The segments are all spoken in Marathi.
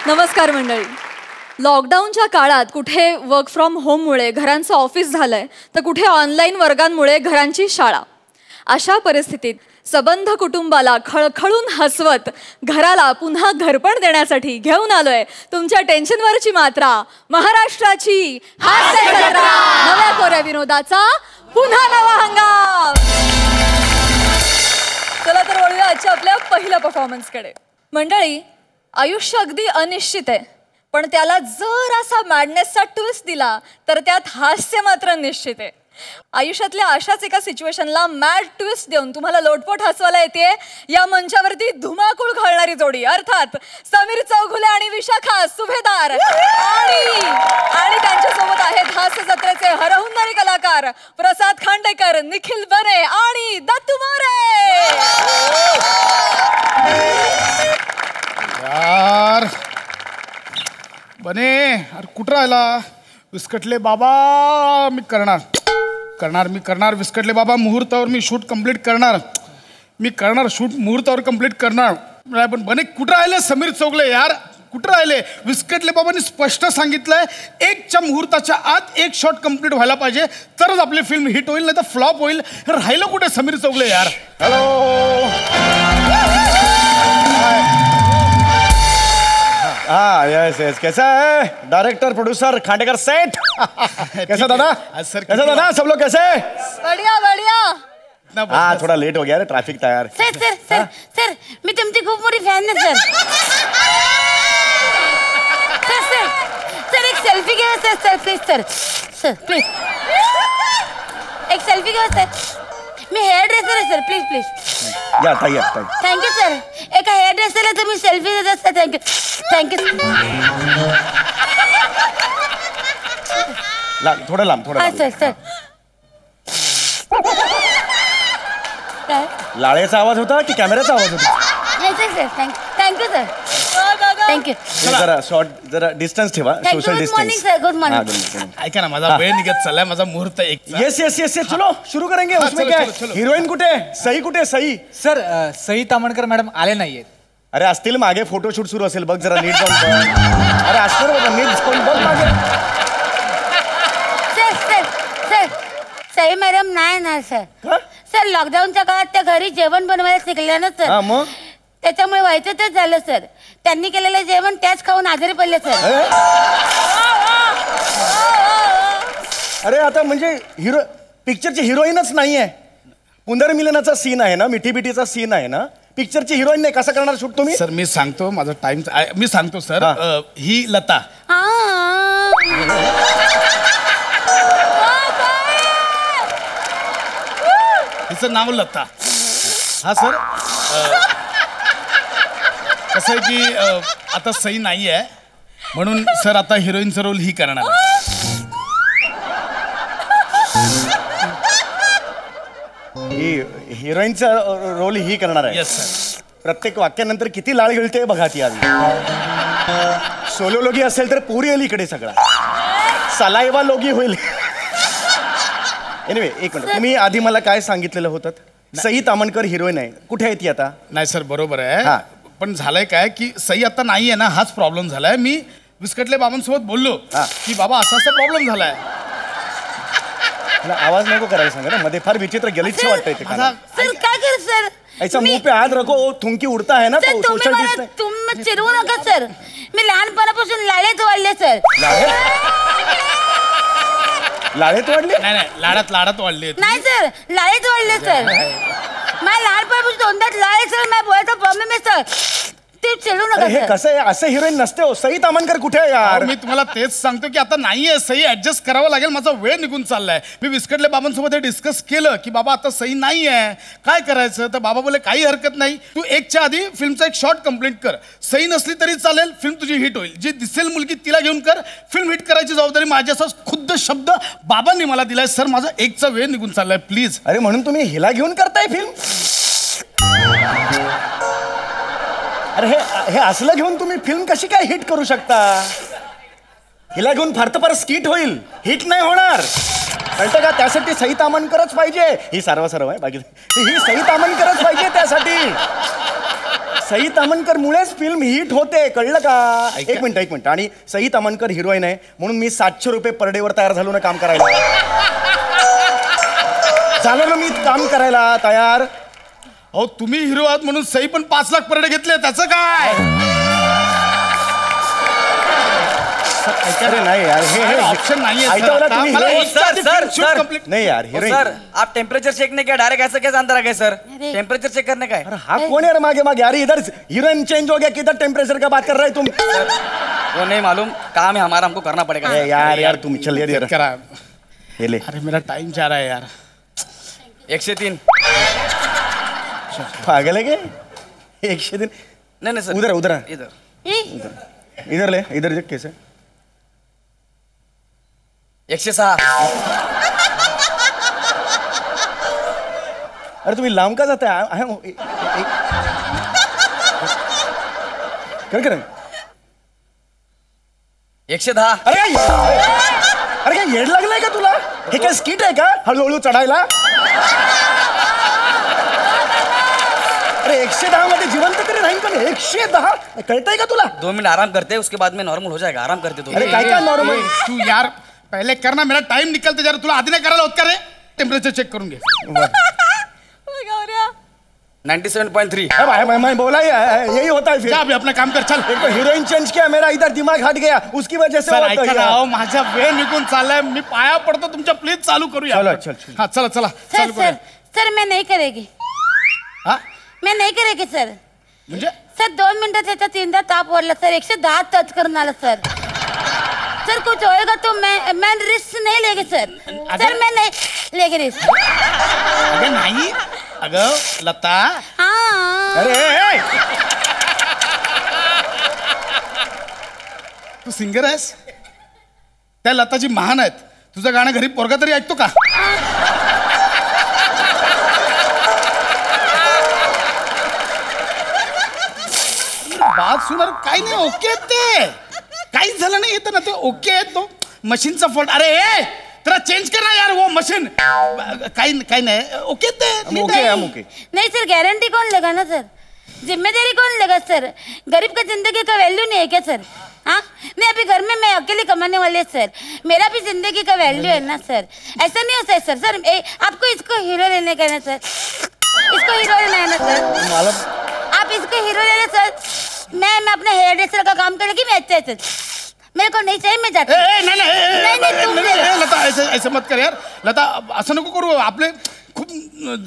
नमस्कार मंडळी. लॉकडाऊनच्या काळात कुठे वर्क फ्रॉम होममुळे घरांचं ऑफिस झालंय तर कुठे ऑनलाईन वर्गांमुळे घरांची शाळा. अशा परिस्थितीत सबंध कुटुंबाला खळखळून हसवत घराला पुन्हा घरपण देण्यासाठी घेऊन आलोय तुमच्या टेन्शनवरची मात्रा, महाराष्ट्राची हास्य जत्रा. नव्या कोऱ्या विनोदाचा पुन्हा नवा हंगाम. चला तर वळूया आजच्या आपल्या पहिल्या परफॉर्मन्सकडे. मंडळी, आयुष्य अगदी अनिश्चित आहे, पण त्याला जर असा मॅडनेसचा ट्विस्ट दिला तर त्यात हास्य मात्र निश्चित आहे. आयुष्यातल्या अशाच एका सिच्युएशनला मॅड ट्विस्ट देऊन तुम्हाला लोटपोट हसवायला येते या मंचावरती धुमाकूळ घालणारी जोडी, अर्थात समीर चौघुले आणि विशाखा सुभेदार. आणि त्यांच्यासोबत आहेत हास्य जत्रेचे हरहुन्नरी कलाकार प्रसाद खांडेकर, निखिल बने आणि दत्तू मोरे. यार बने, अरे कुठं राहिला? विस्कटले बाबा, मी करणार विस्कटले बाबा. मुहूर्तावर मी शूट कंप्लीट करणार. शूट मुहूर्तावर कंप्लीट करणार. पण बने कुठं राहिले समीर चौगले? यार कुठं राहिले? विस्कटले बाबांनी स्पष्ट सांगितलंय 1च्या मुहूर्ताच्या आत 1 शॉट कंप्लीट व्हायला पाहिजे, तरच आपली फिल्म हिट होईल, नाही तर फ्लॉप होईल. राहिलं कुठे समीर चौगले? यार हाँ यस कैसा है डायरेक्टर प्रोड्यूसर खांडेकर सेठ? कैसा दादा? सर कैसा दादा? सब लोग कैसे? बढ़िया. हाँ थोड़ा लेट हो गया रे, ट्रैफिक था यार. सर मी तुमची खूप मोठी फॅन आहे सर. एक सेल्फी घ्या सर प्लीज. प्लीज एक सेल्फी घ्या सर. मी हेअर ड्रेसर आहे सर, प्लीज. या ताई. Thank you sir. एका हेअर ड्रेसरला तुम्ही सेल्फी देत असता. थँक्यू. थोडं लांब. सर काय लाळेचा आवाज होता की कॅमेराचा आवाज होता? नाही सर. Thank you sir. थँक्यू. जरा शॉर्ट, जरा डिस्टन्स ठेवा, social good morning distance. Sir. Good morning. ऐका ना, माझा वेळ निघत चाललाय, माझा मुहूर्त एक. यस चलो शुरू करेंगे. उसमें चलो, क्या चलो, चलो. हिरोईन कुठे? सई कुठे? सई सर सई तामणकर मॅडम आले नाहीयेत. अरे असतील, मागे फोटोशूट सुरू असेल, बघ जरा नीट जाऊन बघ. अरे असणार बाबा, नीट जाऊन बघ मागे. सर सई मॅडम नाही ना सर. सर लॉकडाऊनच्या काळात त्या घरी जेवण बनवायला शिकल्या ना सर. हा मग त्याच्यामुळे व्हायचं तेच झालं सर. त्यांनी केलेलं जेवण त्याच खाऊन आजारी पडले सर. अरे आता म्हणजे पिक्चरची हिरोईनच नाहीये. पुनर्मिलनाचा सीन आहे ना, मिठी बिटीचा सीन आहे ना, पिक्चरची हिरोईन नाही. कसं करणार शूट तुम्ही? सर मी सांगतो, माझा टाइम मी सांगतो सर. ही लता, हिचं नाव लता. हा सर, कसं आहे की आता सई नाही आहे, म्हणून सर आता हिरोईनचा रोल ही करणार आहे. ही हिरोईनचा रोल ही करणार आहे. Yes sir. प्रत्येक वाक्यानंतर किती लाळ गिळते बघा ती आधी. सोलो लोगी असेल तर पुरी येईल इकडे सगळा. सलाइवा लोगी होईल. एनिवे एक मिनिट, तुम्ही आधी मला काय सांगितलेलं होतं? सई तामणकर हिरोईन आहे, कुठे आहे ती आता? नाही सर बरोबर आहे, पण झालंय काय की सई आता नाही आहे ना, हाच प्रॉब्लेम झालाय. मी विस्कटले बाबांसोबत बोललो की बाबा असा प्रॉब्लेम झालाय. आवाज नको करायला सांगा ना, मध्ये फार विचित्र गलिच्छ वाटतंय ते. सर काय कर सर, ऐसा मुंह पे हात रखो, थुंकी उडता है ना तो सोशल डिस्टन्स. तुम्ही चिरवू नका सर. मी लहानपणापासून लाळेत वाढले सर. लाळेत वाढले? नाही लाडात वाढले. नाही सर, लाळेत वाढले सर. माझ्या लहानपणापासून तोंडात लाळ सर. माझ्या बोलायचा प्रॉब्लेम आहे सर. ते चिडू नका. हे कसं आहे, असं हिरोईन नसते हो. सई तामणकर कुठे आहे यार? मी तुम्हाला तेच सांगतो की आता नाहीये सई, ऍडजस्ट करावं लागेल. माझा वेळ निघून चाललाय. मी विस्कटले बाबांसोबत हे डिस्कस केलं की बाबा आता सई नाहीये, काय करायचं? तर बाबा बोले काही हरकत नाही, तू 1च्या आधी फिल्मचा एक शॉट कंप्लीट कर. सई नसली तरी चालेल, फिल्म तुझी हिट होईल. जी दिसेल मुलगी तिला घेऊन कर. फिल्म हिट करायची जबाबदारी माझी, असा खुद्द शब्द बाबांनी मला दिलाय. सर माझा 1चा वेळ निघून चाललाय, प्लीज. अरे म्हणून तुम्ही हिला घेऊन करताय फिल्म? अरे हे असलं घेऊन तुम्ही फिल्म कशी काय हिट करू शकता? हिला घेऊन फार तर फार स्किट होईल, हिट नाही होणार. कळतं का? त्यासाठी सई तामणकरच पाहिजे. ही सर्व आहे, बाकी ही सई तामणकरच पाहिजे त्यासाठी. सई तामणकर मुळेच फिल्म हिट होते, कळलं का? एक मिनिट. आणि सई तामणकर हिरोईन आहे म्हणून मी 700 रुपये पर डे वर तयार झालो ना काम करायला. झालो ना मी काम करायला तयार. अहो तुम्ही हिरो आहात म्हणून सई पण 5 लाख पर डे घेतले, त्याचं काय? अरे नहीं यार, हे ऑप्शन नहीं है ऐका सर. वाला आता तुम्ही मला hero- एक साथ sir, film shoot sir. complete- नहीं यार ओ, हीरोइन. सर आप टेम्परेचर चेक नहीं किया, डायरेक्ट ऐसे कैसे अंदर आ गए सर? अरे। टेम्परेचर चेक करने का है? अरे हाँ कौन है यार मागे मागे? अरे इधर हीरोइन चेंज हो गया, किधर टेम्परेचर का बात कर रहे हो तुम? वो नहीं मालूम, काम है हमारा, हमको करना पड़ेगा. अरे यार तुम चल यार करा. ये ले. अरे मेरा टाइम जा रहा है यार. 103. पागल है क्या? 103. नहीं सर, उधर इधर इधर ले, इधर देख कैसे. 106. अरे तुम्ही लांब का जाता है? कर 110. अरे काय येड लागलाय का तुला? हे काय स्किट आहे का हळूहळू चढायला? अरे 110 मध्ये जिवंत तरी राहील पण 110 कळतंय का तुला? 2 मिनट आराम करते हैं, उसके बाद में नॉर्मल हो जाएगा. आराम करते तो. अरे काय काय नॉर्मल. तू यार पहले करना, मेरा टाइम निकलते जा रहा. तुला आधी नाही करायला होत का रे? टेम्परेचर चेक करून घे. गौऱ्या 97.3. मैं बोला यही होता है फिर. जा अभी अपना काम कर, चल. एक तो हीरोइन चेंज किया, मेरा इधर दिमाग हट गया, उसकी वजह से सर होता ऐका है. ना, अहो, माझा वेळ निघून चाललाय. मी पाया पडतो तुमच्या, प्लीज चालू करूया. चलो, चल. हा चला चला सर चालू करूया. सर मैं नहीं करेगी, हा मैं नहीं करेगी सर. म्हणजे सर 2 मिनिटात त्याच्यात तीनदा ताप वाढला सर. 110 टच करून आला सर. सर कुछ होएगा तो मैं रिस्क नहीं लेगी सर. सर मैं नहीं लेगी रिस्क. अगं नाही, अगं लता, हाँ अरे तू सिंगर आहेस? त्या लताजी महान आहेत. तुझं गाणं घरी पोरगा तरी ऐकतो का? बात सुनार काही नाही. ओके आहेत ते, काहीच झालं नाही. येतं ना ते ओके आहेत. तो मशीनचा फॉल्ट. अरे ए तेरा चेंज करना यार वो मशीन. काही नाही. ओके आहेत ते, नीट ओके आहे. हम ओके. नहीं सर, गारंटी कौन लेगा ना सर? जिम्मेदारी कौन लेगा सर? गरीब का जिंदगी का वैल्यू नहीं है क्या सर? हाँ, मैं अभी घर में मैं अकेले कमाने वाले सर, मेरा भी जिंदगी का वैल्यू है ना सर. ऐसा नहीं होता है सर. सर आपको इसको हीरो लेने का है ना सर? इसको हीरो लेना है ना सर? आप इसको हीरो ले लो सर. मैं अपने हेयर ड्रेसर का काम करेगी, मैं अच्छा है सर. मेरे को नहीं चाहिए, मैं जाती हूँ. ए, नाही, नाही, ए, नाही, नाही, ए, तुम नाही, ले लो. नाही, लता ऐसे ऐसे मत कर यार. लता असं नको करू. आपले खूप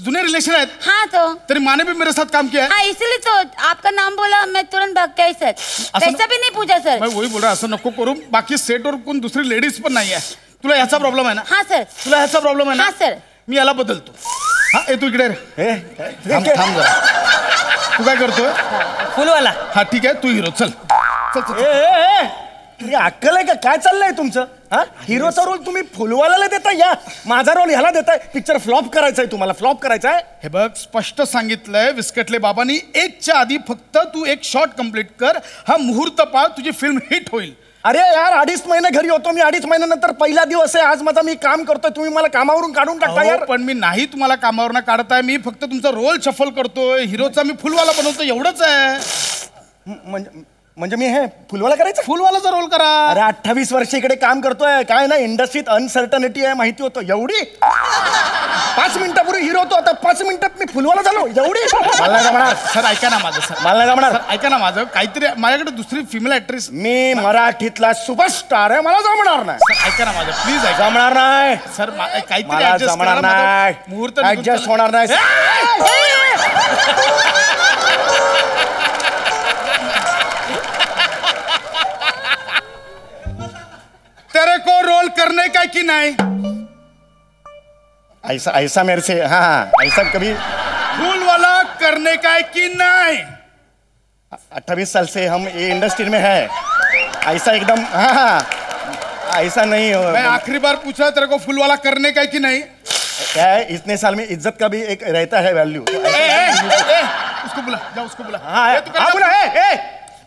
जुने रिलेशन आहेत. हाँ तो तेरी माने भी मेरे साथ काम किया है. हाँ, इसलिए तो आपका नाम बोला, मैं तुरंत भाग गई सर. पैसा भी नहीं पूछा सर. मैं वही बोल रहा, असं नको करू. बाकी सेटवर कोण दुसरी लेडीज पण नाही आहे. तुला ह्याचा प्रॉब्लेम आहे ना? हाँ सर. तुला ह्याचा प्रॉब्लेम आहे ना? हाँ सर. मी याला बदलतो. हा ए तू इकडे रे. थांब ए, थांब जरा. तू काय करतोय? फुल वाला. हा ठीक आहे, तू हिरो. चल चल चल. तुझी अक्कल आहे का? काय चाललंय तुमचं? हा, हिरोचा रोल तुम्ही फुलवाल्याला देताय, या माझा रोल ह्याला देताय. पिक्चर फ्लॉप करायचा आहे तुम्हाला, फ्लॉप करायचा आहे. हे बघ स्पष्ट सांगितलंय विस्कटले बाबांनी. 1च्या आधी फक्त तू एक शॉट कंप्लीट कर. हा मुहूर्त पाळ, तुझी फिल्म हिट होईल. अरे यार 2.5 महिने घरी होतो मी. 2.5 महिन्यानंतर पहिला दिवस आहे आज माझा. मी काम करतोय, तुम्ही मला कामावरून काढून टाकता अहो, यार. पण मी नाही तुम्हाला कामावर काढताय. मी फक्त तुमचा रोल शफल करतोय. हिरोचा मी फुलवाला बनवतो, एवढंच आहे. म्हणजे मी हे फुलवाला करायचं? फुलवालाचा रोल करा. अरे 28 वर्ष इकडे काम करतोय. काय ना इंडस्ट्रीत अनसर्टनिटी आहे माहिती होतं. एवढी 5 मिनिटापूर्वी हिरो होतो, आता 5 मिनिटात मी फुलवाला झालो. एवढी मला नाही जमणार. सर ऐका ना माझं. सर मला नाही जमणार. सर ऐका ना माझं. काहीतरी माझ्याकडे दुसरी फिमेल ऍक्ट्रेस. मी मराठीतला सुपरस्टार आहे, मला जमणार नाही. सर ऐका ना माझं प्लीज ऐका. जमणार नाही. सर काहीतरी मला adjust जमणार करा. माझं नाही. मुहूर्त निघून ऍडजस्ट चालला. होणार नाही. तेरे को रोल करने का कि नहीं? ऐसा ऐसा मेरे से हाँ ऐसा कभी. फुलवाला करने का कि नहीं? 28 साल से हम ये इंडस्ट्री में है. ऐसा एकदम हाँ ऐसा नहीं हो. मैं आखिरी बार पूछा तेरे को फुलवाला करने का कि नहीं? क्या है इतने साल में इज्जत का भी एक रहता है वैल्यू. उसको बुला, जा उसको बुला. हाँ ए, तू कर हाँ ना. बोला है.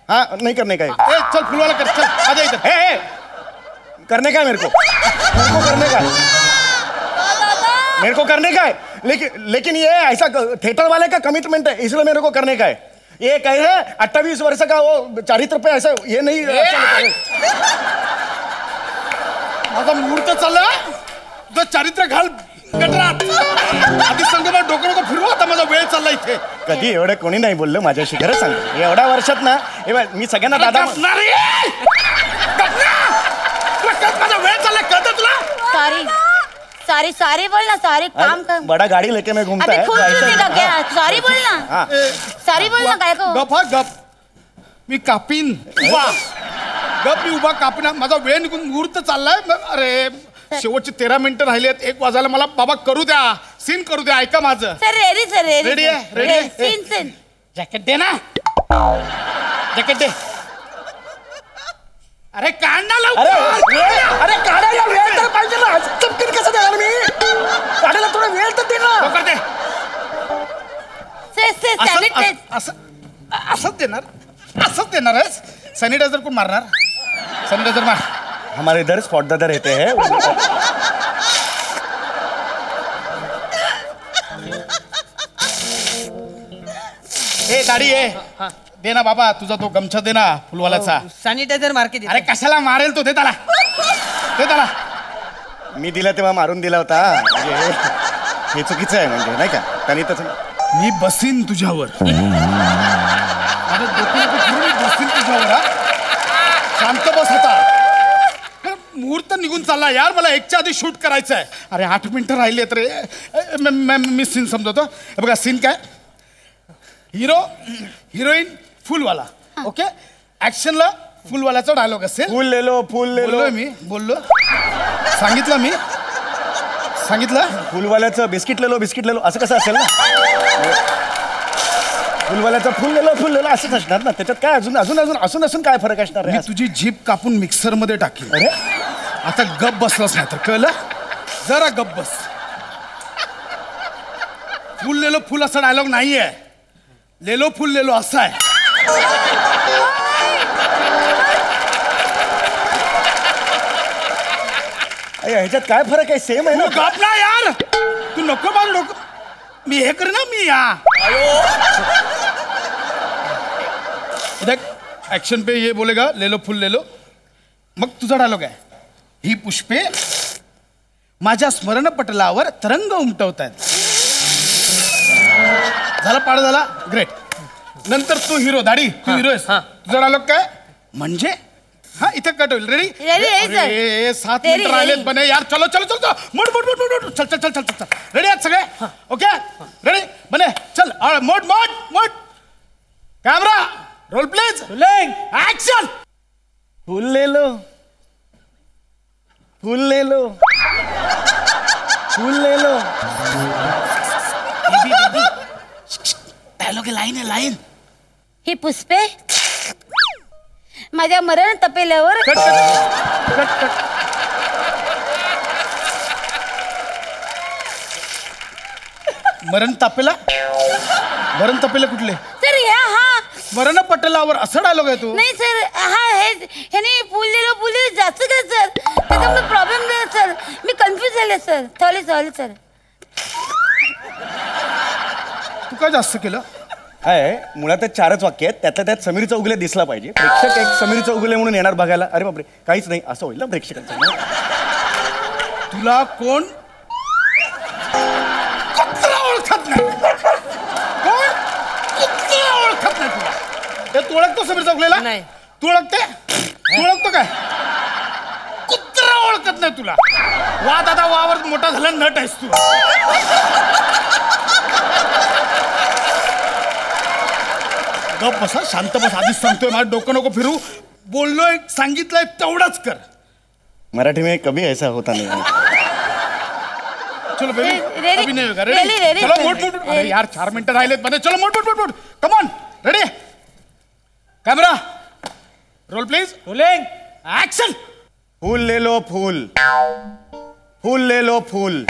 हाँ नहीं करने का है. ए, चल फुलवाला कर. चल आजा इधर. करने का है मेरे को करने का है. मेरे को करने का है. लेकिन ये ऐसा थिएटर वाले का कमिटमेंट है, इसलिए मेरे को करने का है. ये काय है 28 वर्ष का वो चारित्र पे ऐसा ये नहीं माझा मुहूर्त चालला तुझं चारित्र्य घाल गटरात आधी संग मला डोकं नको फिरवा आता माझा वेळ चालला इथे कधी एवढं कोणी नाही बोललं माझ्याशी खरं सांग एवढ्या वर्षात ना हे बघ, मी सगळ्यांना दादा गपणार रे! तुला माझा वेळ चालला कळतं तुला सॉरी सॉरी सॉरी बोल ना सॉरी काम कर बड़ा गाड़ी लेके मैं घूमता अभी है खूब चूसेगा क्या सॉरी बोल ना हाँ सॉरी बोल ना काय को गप हा गप मी कापीन उभा गप मी उभा कापीन माझा वेळ निघून मुहूर्त चाललाय अरे शेवटचे 13 मिनिटं राहिलेत 1 वाजायला मला बाबा करू द्या सीन करू द्या ऐका माझं sir ready sir ready ready आहे रेडी आहे सीन सीन जॅकेट दे ना जॅकेट दे अरे काढ ना अरे लवकर अरे काढायला वेळ तर पाहिजे ना चटकन कसं देणार मी काढायला थोडा वेळ तर दे ना लवकर दे सर सॅनिटाइज असंच देणार आहेस सॅनिटायझर कोण मारणार सॅनिटायझर मार हमारे इधर स्पॉट दादा रहते हैं ए गाडी आहे दे ना बाबा तुझा तो गमछा दे ना फुलवाल्याचा सॅनिटायझर मार्केट अरे कशाला मारेल तो दे त्याला मी दिला तेव्हा मारून दिला होता म्हणजे हे चुकीचं आहे म्हणजे नाही का त्यांनी तसं मी बसीन तुझ्यावर बसीन तुझ्यावर हा शांत बस होता मुहूर्त निघून चालला यार मला 1च्या आधी शूट करायचं आहे अरे 8 मिनिटं राहिली आहेत रे मी सीन समजवतो हे बघा सीन काय हिरोईन फुलवाला ओके ऍक्शनला फुलवाल्याचा डायलॉग असेल फूल ले लो बोललोय मी बोललो सांगितलं फुलवाल्याचं बिस्किट ले लो असं कसं असेल ना फुलवाल्याचं फुल ले लो असंच असणार ना त्याच्यात काय अजून काय फरक असणार मी आहे तुझी जीभ कापून मिक्सर मध्ये टाकेल अरे आता गप बसलास नाही तर कळलं जरा गप बस फुल लेलो फुल असा डायलॉग नाहीये लेलो फुल लेलो असा आहे ह्याच्यात काय फरक आहे सेम आहे ना तू गप ना यार तू नको माझं डोकं मी हे कर ना मी या देख ऍक्शन पे ये बोलेगा लेलो फुल लेलो मग तुझा डायलॉग आहे ही पुष्पे माझ्या स्मरणपटलावर तरंग उमटवतायत झाला पाड झाला ग्रेट नंतर तू हिरो दाढी तू हिरो आहेस तुझा डायलॉग काय म्हणजे हा इथे कट होईल रेडी रेडी 7 मिनिटं राहिलेत बने यार चलो मोड चल रेडी आहेत सगळे ओके रेडी बने चल मोड कॅमेरा रोल प्लीज ऍक्शन फूल ले लो डायलॉग लाईन आहे लाईन ही पुष्पे माझ्या मरण तपेल्यावर कट मरण तापेला कुठले सर हा मरण पटलावर असं डायलॉग आहे तू नाही सर ह्याने फुललेलो जास्त काय सर त्याच्यामुळे प्रॉब्लेम नाही सर मी कन्फ्यूज झाले सर सॉरी सर तू काय जास्त केलं आहे मुळातच 4च वाक्य आहेत त्यातल्या त्यात समीर चौगुले दिसला पाहिजे प्रेक्षक एक समीर चौगुले म्हणून येणार बघायला अरे बापरे काहीच नाही असं होईल ना प्रेक्षकांचं तुला कोण कुत्रा ओळखत नाही तुला तू ओळखतो समीर चौगुलेला नाही. तू ओळखतो काय कुत्रा ओळखत नाही तुला वा दादा वावर मोठा झाला नट आहेस तू गप बसा शांत बस आधीच सांगतोय माझं डोकं नको फिरू बोललोय सांगितलंय तेवढंच कर मराठी में कभी ऐसा होता नहीं चलो बेबी Ready? अभी नहीं होगा Ready, रेडी चलो sir. मोड अरे यार 4 मिनिटं राहिलेत बने चलो मोड come on ready camera roll please rolling action फूल ले लो फूल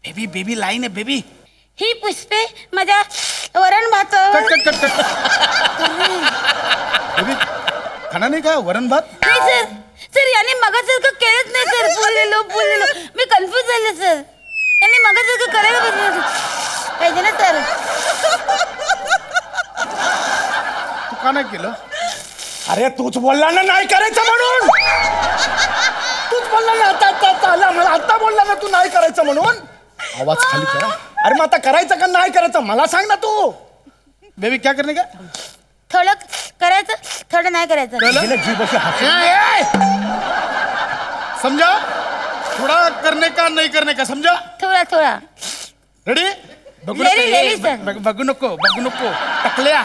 बेबी लाईन आहे बेबी ही पुष्पे माझ्या वरण भातावर कट बेबी खाना नाही का वरण भात नाही सर याने मगासारखं केलंच नाही सर फुललेलो मी कन्फ्यूज झाले सर यांनी मगासारखं करायला पाहिजे नाही केलं. अरे तूच बोलला ना नाही करायचं म्हणून. तूच बोलला ना आता आला मला आता बोलला ना तू नाही करायचं म्हणून. आवाज खाली करा. अरे मग आता करायचं का नाही करायचं मला सांग ना तू. बेबी क्या करने का. थोडं करायचं थोडं नाही करायचं. हिला जीभ अशी हात- समझा. थोड़ा करने का नहीं करने का समझा. थोडा रेडी. बघू Ready, sir. बघू नको टकल्या.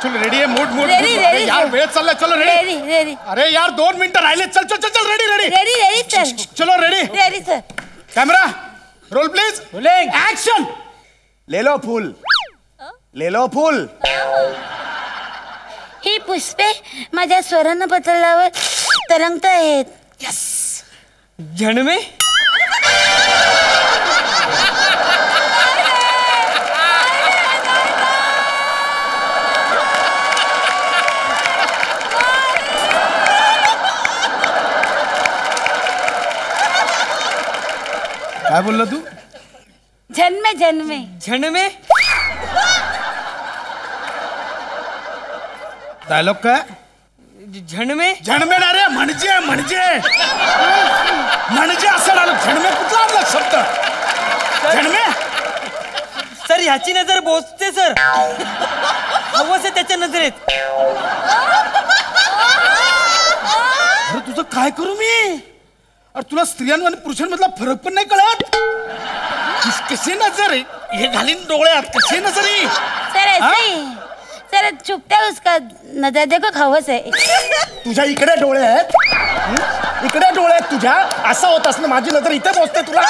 चलो रेडी आहे. मूड Ready, यार sir. वेळ चालला. चलो रेडी. रेडी अरे यार 2 मिनिटं राहिले. चल रेडी. Ready sir. चलो ready. Ready sir. Camera roll please. Action. ले लो फूल. ही पुष्पे माझ्या स्वर्ण पटलावर तरंगत आहेत. जन्मे काय बोलला तू. जन्मे जन्मे डायलॉग काय. जन्मे झणमे ना रे. म्हणजे असं डायलॉग. झणमे कुठला आणला शब्द. झणमे. सर ह्याची नजर बोचते सर. हवंच आहे त्याच्या नजरेत. अरे तुझं काय करू मी. अरे तुला स्त्रियांमध्ये पुरुषांमधला फरक पण नाही कळत. कशी नजर आहे हे घालीन डोळ्यात. कशी नजर आहे. सर ऐसे ही सर चुपता उसका नजर देखो खवस है. तुझ्या इकडे डोळे आहेत. इकडे डोळे आहेत तुझ्या. असं होत असणं माझी नजर इथे पोचते तुला.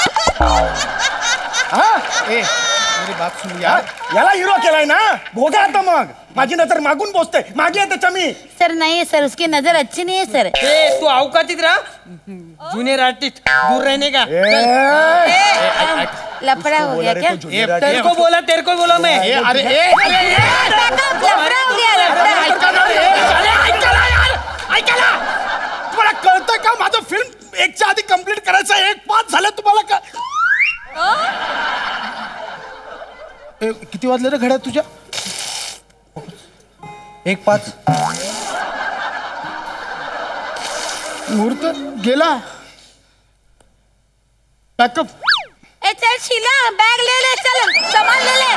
हा ए मेरी बात सुन यार. याला हिरो केलाय ना. भोगा आता मग. माझी नजर मागून पोचते. मागे आहे त्याच्या मी. सर नहीं है सर उसकी नजर अच्छी नहीं है सर. ए तू अवकातीत राहा. जुने राटीत दूर रहने का. लफड़ा हो गया क्या. तेरे को बोला मैं. अरे लफड़ा हो गया लफड़ा. ऐकायला तुम्हाला कळतं का. माझं फिल्म 1च्या आधी कम्प्लीट करायचं. 1:05 झालं तुम्हाला का. किती वाजले रे घड्याळ तुझ्या. 1:05 मुहूर्त गेला. पॅकअप. ए चल शीला बैग ले चल सामान ले.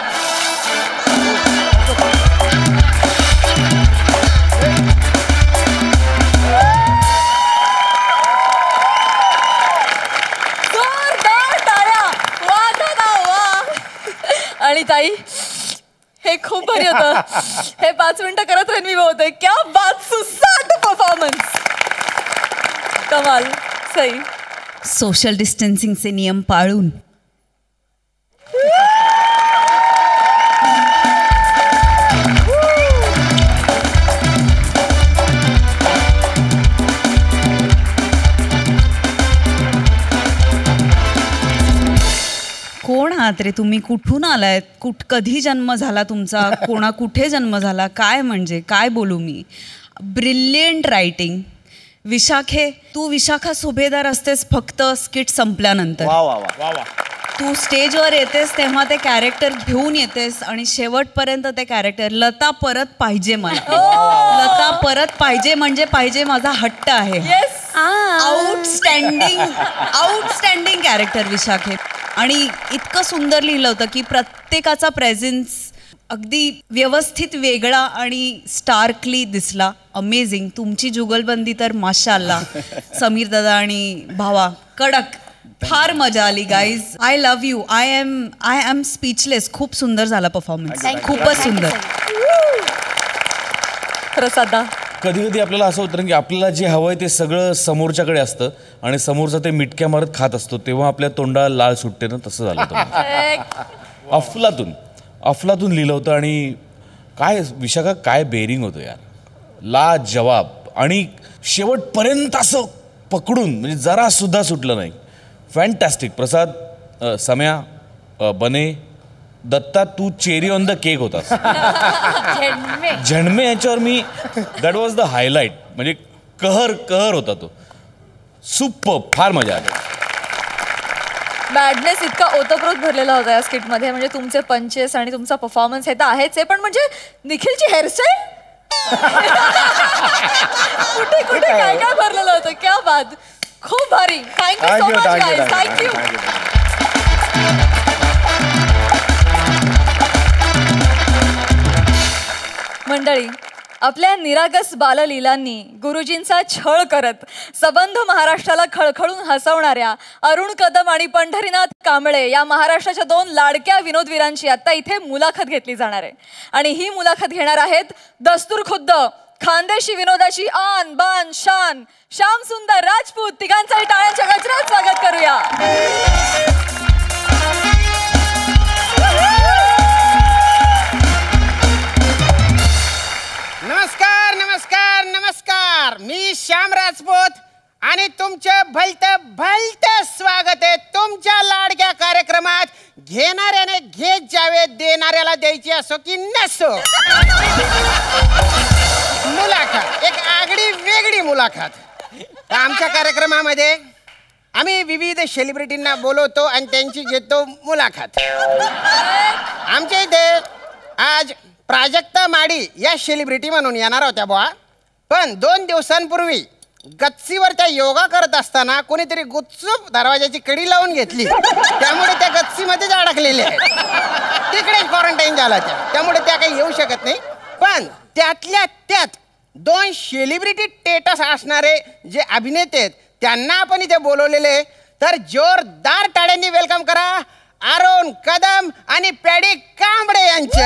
जोरदार टाळ्या. वा दादा वा. आणि ताई हे खूप भारी होतं. हे 5 मिनिटं करत राहीन मी होते. क्या बात. सुसाट परफॉर्मन्स. कमाल. सही. सोशल डिस्टन्सिंगचे नियम पाळून कोण आहात रे तुम्ही. कुठून आलायत. कधी जन्म झाला तुमचा. कुठे जन्म झाला. काय म्हणजे काय बोलू मी. Brilliant writing. विशाखे तू विशाखा सुभेदार असतेस फक्त स्किट संपल्यानंतर. वा वा वा वा. तू स्टेजवर येतेस तेव्हा ते कॅरेक्टर घेऊन येतेस आणि शेवटपर्यंत ते कॅरेक्टर. लता परत पाहिजे मला. लता परत पाहिजे म्हणजे पाहिजे. माझा हट्ट आहे. आउटस्टँडिंग कॅरेक्टर विशाखे. आणि इतकं सुंदर लिहिलं होतं की प्रत्येकाचा प्रेझेन्स अगदी व्यवस्थित वेगळा आणि स्टार्कली दिसला. अमेझिंग. तुमची जुगलबंदी तर माशाअल्लाह. समीर दादा आणि भावा कडक. फार मजा आली guys. I love you. I am speechless. खूप सुंदर झाला परफॉर्मन्स. खूपच सुंदर. प्रसादा. कधी कधी आपल्याला असं होतं की आपल्याला जे हवं आहे ते सगळं समोरच्याकडे असतं आणि समोरचा ते मिटक्या मारत खात असतो तेव्हा आपल्या तोंडाला लाळ सुटते ना. तसं झालं होतं. अफलातून लिहिलं होतं. आणि काय विशाखा काय बेरिंग होतं यार. ला जवाब. आणि शेवटपर्यंत असं पकडून म्हणजे जरा सुद्धा सुटलं नाही. फॅन्टॅस्टिक. प्रसाद, सम्या, बने, दत्ता तू चेरी ऑन द केक होतास. झणमे याच्यावर me that was the highlight. म्हणजे कहर होता तो. सुपर. फार मजा आली. मॅडनेस इतका ओतप्रोत भरलेला होता या स्किटमध्ये. म्हणजे तुमचे पंचेस आणि तुमचा परफॉर्मन्स हे तर आहेच आहे, पण म्हणजे निखिलची हेअरस्टाईल कुठे कुठे काय काय भरलेलं होतं. क्या बात, खूप भारी. Thank you so much guys. Thank you. मंडळी, आपल्या निरागस बाललीलांनी गुरुजींचा छळ करत सबंध महाराष्ट्राला खळखळून हसवणाऱ्या अरुण कदम आणि पंढरीनाथ कांबळे या महाराष्ट्राच्या 2 लाडक्या विनोदवीरांची आता इथे मुलाखत घेतली जाणार आहे. आणि ही मुलाखत घेणार आहेत दस्तूर खुद्द, खानदेशी विनोदाची आन बान शान, श्याम सुंदर राजपूत. तिघांचाही टाळ्यांच्या गजरात स्वागत करूया. नमस्कार नमस्कार नमस्कार. मी श्याम राजपूत आणि तुमचे भलते स्वागत आहे तुमच्या लाडक्या कार्यक्रमात. घेणाऱ्याने घेत जावे, देणाऱ्याला द्यायची असो की नसो. मुलाखत, एक आगळी वेगळी मुलाखत. आमच्या कार्यक्रमामध्ये आम्ही विविध सेलिब्रिटींना बोलवतो आणि त्यांची घेतो मुलाखत. आमच्या इथे आज प्राजक्ता माडी या सेलिब्रिटी म्हणून येणार होत्या बुवा, पण 2 दिवसांपूर्वी गच्चीवर त्या योगा करत असताना कोणीतरी गुपचूप दरवाजाची कडी लावून घेतली. त्यामुळे त्या गच्चीमध्येच अडकलेल्या आहेत. तिकडे क्वारंटाईन झाला त्यामुळे त्या काही येऊ शकत नाही. पण त्यातल्या त्यात 2 सेलिब्रिटी स्टेटस असणारे जे अभिनेते आहेत त्यांना आपण इथे बोलवलेले. तर जोरदार टाळ्यांनी वेलकम करा अरुण कदम आणि पॅडी कांबळे यांचं.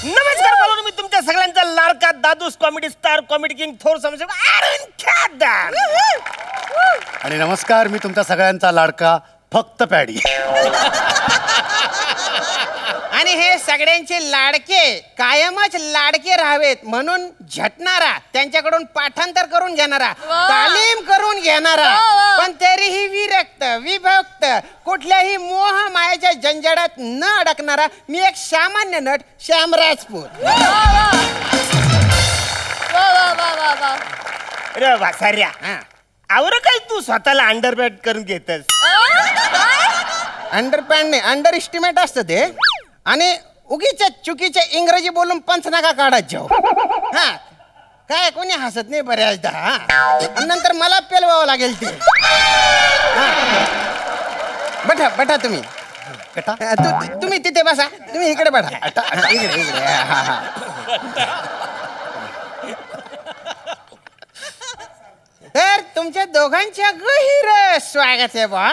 नमस्कार. बोलून मी तुमच्या सगळ्यांचा लाडका दादूस कॉमेडी स्टार, कॉमेडी किंग, थोर समजून अरुण कदम. आणि नमस्कार, मी तुमच्या सगळ्यांचा लाडका फक्त पॅडी. आणि हे सगळ्यांचे लाडके कायमच लाडके राहावेत म्हणून झटणारा, त्यांच्याकडून पाठांतर करून घेणारा, तालीम करून घेणारा, पण तरीही विरक्त विभक्त कुठल्याही मोह मायाच्या जंजाळात न अडकणारा मी एक सामान्य नट श्याम राजपूत. अरे वासाऱ्या, आवर काय तू स्वतःला अंडरपॅड करून घेतस? अंडरपॅन्ट नाही, अंडर एस्टिमेट असतं ते. आणि उगीच्या चुकीच्या इंग्रजी बोलून पंचनाका काढत जाऊ. हा काय कोणी हसत नाही बऱ्याचदा. आणि नंतर मला पेलवावं लागेल ते. बठा बठा तुम्ही तुम्ही तिथे बसा, तुम्ही इकडे बठा. इकडे इकडे. तर तुमच्या दोघांच्या गहिर स्वागत आहे बा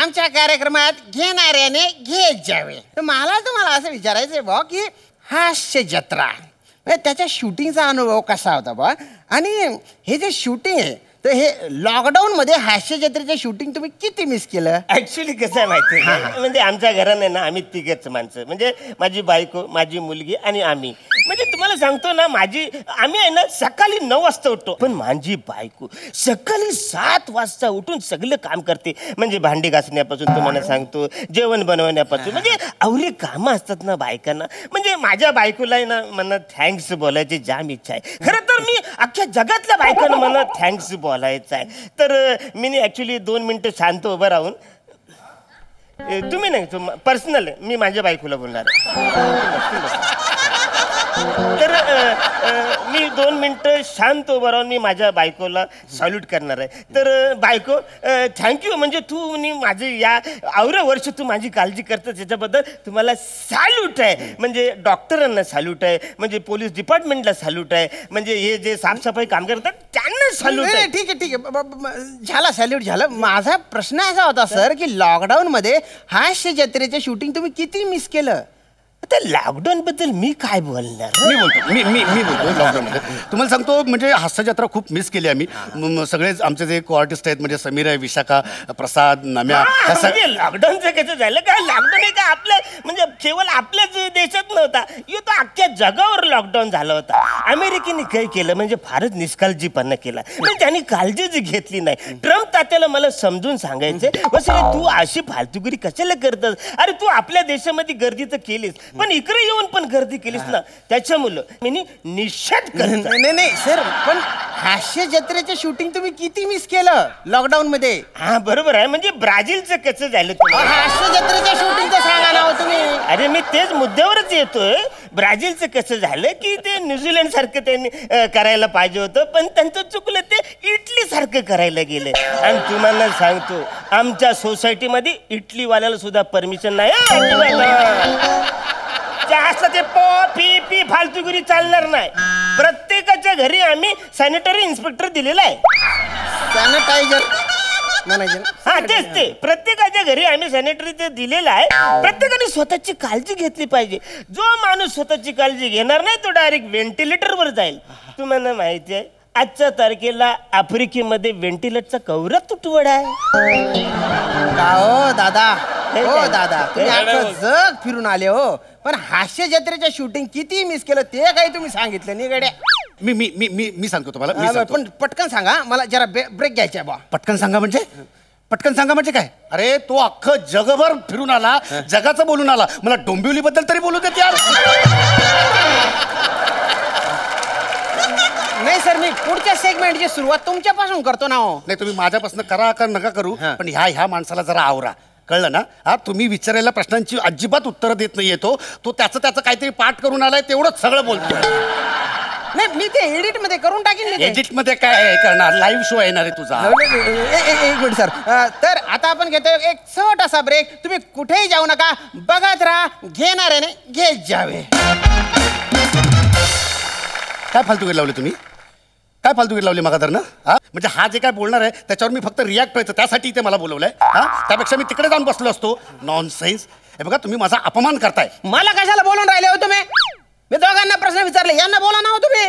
आमच्या कार्यक्रमात. घेणाऱ्याने घेत जावे. तर मला तुम्हाला असं विचारायचं आहे बा की हास्य जत्रा त्याच्या शूटिंगचा अनुभव कसा होता बा, आणि हे जे शूटिंग आहे तर हे लॉकडाऊन मध्ये हास्य जत्रेचं शूटिंग तुम्ही किती मिस केलं? ऍक्च्युली कसं आहे माहिती आहे, म्हणजे आमच्या घराने ना आम्ही 3घच माणसं, म्हणजे माझी बायको, माझी मुलगी आणि आम्ही. म्हणजे तुम्हाला सांगतो ना, आम्ही आहे ना सकाळी 9 वाजता उठतो, पण माझी बायको सकाळी 7 वाजता उठून सगळं काम करते. म्हणजे भांडी घासण्यापासून तुम्हाला सांगतो, जेवण बनवण्यापासून, म्हणजे अवरी कामं असतात ना बायकांना. म्हणजे माझ्या बायकोला आहे ना मला थँक्स बोलायची जाम इच्छा आहे. खरं तर मी अख्ख्या जगातल्या बायकांना मला थँक्स बोलायचं आहे. तर मी ऍक्च्युली 2 मिनिटं शांत उभं राहून, तुम्ही नाही पर्सनल मी माझ्या बायकोला बोलणार. तर मी 2 मिनिटं शांत उभं राहून मी माझ्या बायकोला सॅल्यूट करणार आहे. तर बायको थँक्यू, म्हणजे तू माझे या आवरं वर्ष तू माझी काळजी करतेस याच्याबद्दल तुम्हाला सॅल्यूट आहे. म्हणजे डॉक्टरांना सॅल्यूट आहे, म्हणजे पोलीस डिपार्टमेंटला सॅल्यूट आहे, म्हणजे हे जे साफसफाई काम करतात त्यांना सॅल्यूट आहे. ठीक आहे ठीक आहे, झाला सॅल्यूट झालं. माझा प्रश्न असा होता सर की लॉकडाऊन मध्ये हास्य जत्रेचे शूटिंग तुम्ही किती मिस केलं? आता लॉकडाऊन बद्दल मी काय बोलणार? मी बोलतो लॉकडाऊनमध्ये तुम्हाला सांगतो, म्हणजे हास्य जत्रा खूप मिस केली आम्ही. सगळेच आमचे जे को आर्टिस्ट आहेत, म्हणजे समीर आहे, विशाखा, प्रसाद, नम्या. लॉकडाऊनचं कसं झालं काय? लॉकडाऊन का आपल्या म्हणजे केवळ आपल्याच देशात नव्हता, तो अख्ख्या जगावर लॉकडाऊन झाला होता. अमेरिकेने काय केलं म्हणजे फारच निष्काळजीपणा केला, म्हणजे त्यांनी काळजीच घेतली नाही. ट्रम्प तात्याला मला समजून सांगायचं, तू अशी फालतुगिरी कशाला करतस? अरे तू आपल्या देशामध्ये गर्दी तर केलीस, पण इकडे येऊन पण गर्दी केलीस ना त्याच्यामुळं मी निषेध करतो. नाही सर, पण हास्य जत्रेचं शूटिंग तुम्ही किती मिस केलं लॉकडाऊन मध्ये. हा बरोबर आहे. म्हणजे ब्राझीलचं कसं झालं तुम्हाला? हास्य जत्रेच्या शूटिंगचं सांगा ना हो तुम्ही. अरे मी तेच मुद्द्यावरच येतोय. ब्राझीलचं कसं झालं की ते न्यूझीलंड सारखं त्यांनी करायला पाहिजे होतं, पण त्यांचं चुकलं, ते इटली सारखं करायला गेले. आणि तुम्हाला सांगतो आमच्या सोसायटीमध्ये इटलीवाल्याला सुद्धा परमिशन नाही. जास्त ते पी पी फालतूगिरी चालणार नाही. प्रत्येकाच्या घरी आम्ही सॅनिटरी इन्स्पेक्टर दिलेला आहे. सॅनिटायझर हा तेच ते, प्रत्येकाच्या घरी आम्ही सॅनिटरी ते दिलेला आहे. प्रत्येकाने स्वतःची काळजी घेतली पाहिजे. जो माणूस स्वतःची काळजी घेणार नाही तो डायरेक्ट व्हेंटिलेटरवर जाईल. तुम्हाला माहिती आहे आजच्या तारखेला आफ्रिकेमध्ये व्हेंटिलेटरचा कवरा तुटवडा आहे. का हो दादा, हो दादा, तुम्ही अख्खं जग फिरून आले हो, पण हास्य जत्रेच्या शूटिंग किती मिस केलं ते काही तुम्ही सांगितलं नाही गड्या. मी मी मी मी मी सांगतो तुम्हाला, मी सांगतो. पण पटकन सांगा, मला जरा ब्रेक घ्यायचा आहे बा. पटकन सांगा म्हणजे? पटकन सांगा म्हणजे काय? अरे तो अख्खं जगभर फिरून आला, जगाचं बोलून आला, मला डोंबिवलीबद्दल तरी बोलू देत यार. नाही सर, मी पुढच्या सेगमेंटची सुरुवात तुमच्यापासून करतो ना हो. नाही तुम्ही माझ्यापासून करा का नका करू, पण ह्या माणसाला जरा आवरा, कळलं ना? हा तुम्ही विचारायला प्रश्नांची अजिबात उत्तरं देत नाही. तो त्याचं काहीतरी पाठ करून आलाय, तेवढंच सगळं बोलतो. नाही मी ते एडिट मध्ये करून टाकेन. एडिट मध्ये काय करणार? लाईव्ह शो येणार आहे तुझा. एक मिनिट सर. तर आता आपण घेतो एक छोटासा ब्रेक. तुम्ही कुठेही जाऊ नका, बघत राहा, घेणाऱ्याने घेत जावे. काय फालतूगिरी लावली तुम्ही? काय फालतूगिरी लावली मागाधरनं? हा म्हणजे हा जे काय बोलणार आहे त्याच्यावर मी फक्त रिॲक्ट व्हायचं, त्यासाठी इथे मला बोलवलंय. हा त्यापेक्षा मी तिकडे जाऊन बसलो असतो. नॉनसेन्स. हे बघा तुम्ही माझा अपमान करताय. मला कशाला बोलून राहिले हो तुम्ही? मी दोघांना प्रश्न विचारले, यांना बोला ना हो तुम्ही.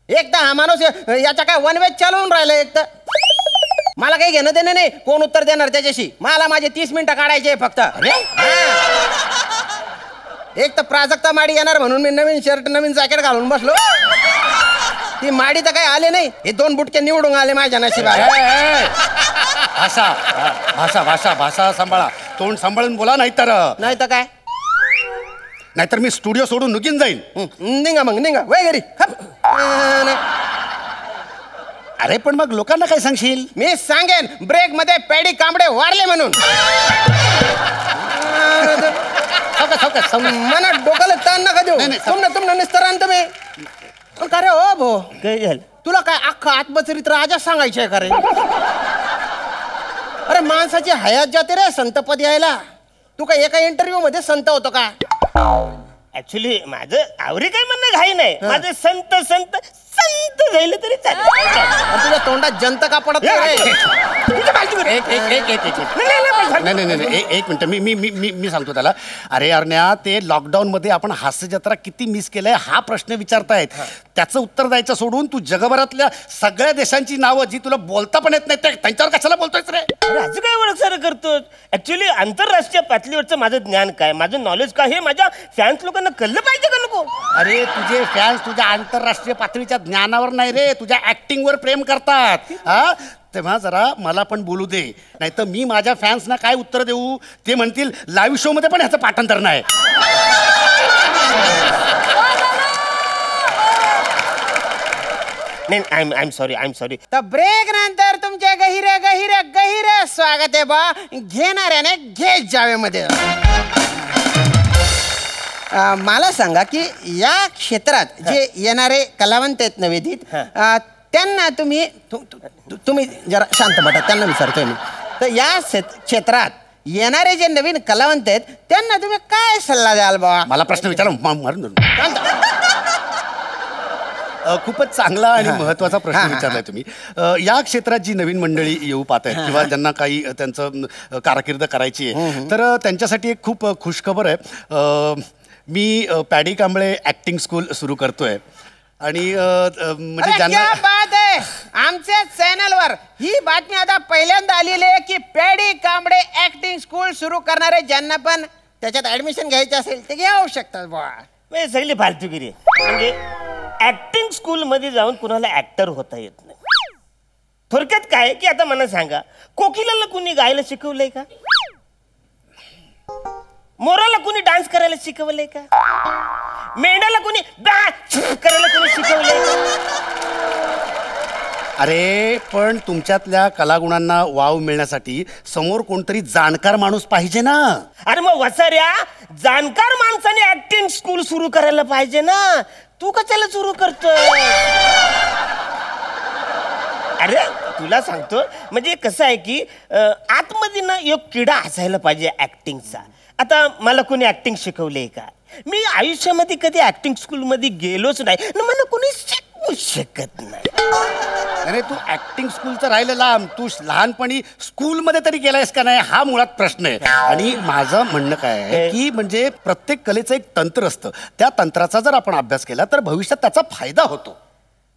एक तर हा माणूस याच्या काय वन वेज चालवून राहिलं. एक तर मला काही घेणं देणं नाही कोण उत्तर देणार त्याच्याशी. मला माझे 30 मिनिटं काढायचे फक्त. एक तर प्राजक्ता माडी येणार म्हणून मी नवीन शर्ट नवीन जॅकेट घालून बसलो. ती माडी तर काही आले नाही, हे 2 बुटके निवडून आले माझ्या नशिबात. भाषा भाषा भाषा भाषा सांभाळा, तोंड सांभाळून बोला, नाही तर काय, नाहीतर मी स्टुडिओ सोडून निघून जाईन. निघा मग, निघा वय घरी. अरे पण मग लोकांना काय सांगशील? मी सांगेन ब्रेक मध्ये पॅडी कांबडे वाढले म्हणून. मना डोक्याला ताण नका देऊ. तुमनं निस्तरान तुम्ही. का रे हो भो, काय झालं? तुला काय अख्खा आत्मचरित्र आजच सांगायचं आहे का रे? अरे माणसाची हयात जाते रे संतपद यायला. तू काय एका इंटरव्ह्यू मध्ये संत होतो का? ऍक्च्युली माझं आवरी काही म्हणणं घाई नाही. माझं संत संत संत झालं तरी चालेल. तुझ्या तोंडात जंत का पडत नाही? नाही एक मिनिट, मी सांगतो त्याला. अरे अरण्या, ते लॉकडाऊन मध्ये आपण हास्य जत्रा किती मिस केलंय हा प्रश्न विचारतायत. त्याचं उत्तर द्यायचं सोडून तू जगभरातल्या सगळ्या देशांची नावं जी तुला बोलता पण येत नाही त्यांच्यावर कशाला बोलतोयस रे? असं काय ओळख सारं करतो? ऍक्च्युली आंतरराष्ट्रीय पातळीवरचं माझं ज्ञान काय, माझं नॉलेज काय, हे माझ्या फॅन्स लोकांना कळलं पाहिजे का नको? अरे तुझे फॅन्स तुझ्या आंतरराष्ट्रीय पातळीच्या ज्ञानावर नाही रे, तुझ्या ऍक्टिंगवर प्रेम करतात. हा तेव्हा जरा मला पण बोलू दे, नाही तर मी माझ्या फॅन्सना काय उत्तर देऊ? ते म्हणतील लाईव्ह शो मध्ये पण ह्याचं पाठांतर नाही. नाही आय एम सॉरी. तर ब्रेक नंतर तुमच्या गहिरे गहिरे गहिरे स्वागत आहे बा घेणाऱ्याने घेत जावे मध्ये. मला सांगा की या क्षेत्रात जे येणारे कलावंत आहेत नवेदित, त्यांना तुम्ही जरा शांत बटा, त्यांना विचारतोय मी. तर या क्षेत्रात येणारे जे नवीन कलावंत आहेत त्यांना तुम्ही काय सल्ला द्याल बा? मला प्रश्न विचारा मारून. खूपच चांगला आणि महत्वाचा प्रश्न विचारलाय तुम्ही. या क्षेत्रात जी नवीन मंडळी येऊ पाहत आहेत किंवा ज्यांना काही त्यांचं कारकीर्द करायची आहे, तर त्यांच्यासाठी एक खूप खुशखबर आहे. मी पॅडी कांबळे ऍक्टिंग स्कूल सुरू करतोय आणि म्हणजे ज्यांना बात आहे, आमच्या चॅनलवर ही बातमी आता पहिल्यांदा आलेली आहे की पॅडी कांबळे ऍक्टिंग स्कूल सुरू करणारे ज्यांना पण त्याच्यात ऍडमिशन घ्यायचं असेल ते घेऊ शकतात बुवा. सगळी फालतूगिरी आहे. म्हणजे ऍक्टिंग स्कूल मध्ये जाऊन कुणाला ऍक्टर होता येत नाही. थोडक्यात काय की आता मला सांगा, कोकिलाला कुणी गायला शिकवलंय का? मोराला कोणी डान्स करायला शिकवलंय का? मेंढ्याला कोणी करायला कोणी शिकवलंय का? अरे पण तुमच्यातल्या कलागुणांना वाव मिळण्यासाठी समोर कोणतरी जाणकार माणूस पाहिजे ना. अरे मग वसाऱ्या, जाणकार माणसाने ऍक्टिंग स्कूल सुरू करायला पाहिजे ना. तू कशाला सुरू करतोय? अरे तुला सांगतो, म्हणजे कसं आहे की आतमध्ये ना एक किडा असायला पाहिजे ऍक्टिंगचा. आता मला कोणी ऍक्टिंग शिकवले का? मी आयुष्यामध्ये कधी ऍक्टिंग स्कूल मध्ये गेलोच नाही ना, मला कोणी शिकवू शकत नाही. अरे तू ऍक्टिंग स्कूलचं राहिलं लांब, तू लहानपणी स्कूलमध्ये तरी गेलायस का नाही हा मुळात प्रश्न आहे. आणि माझं म्हणणं काय आहे की म्हणजे प्रत्येक कलेचं एक तंत्र असतं, त्या तंत्राचा जर आपण अभ्यास केला तर भविष्यात त्याचा फायदा होतो.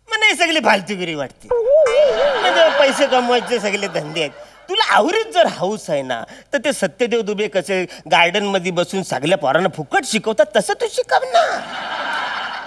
मला हे सगळी फालतूगिरी वाटते. म्हणजे पैसे कमवायचे सगळे धंदे आहेत. तुला आवडीत जर हाऊस आहे ना, तर ते सत्यदेव दुबे कसे गार्डन मध्ये बसून सगळ्या पोरांना फुकट शिकवतात तसं तू शिकव ना.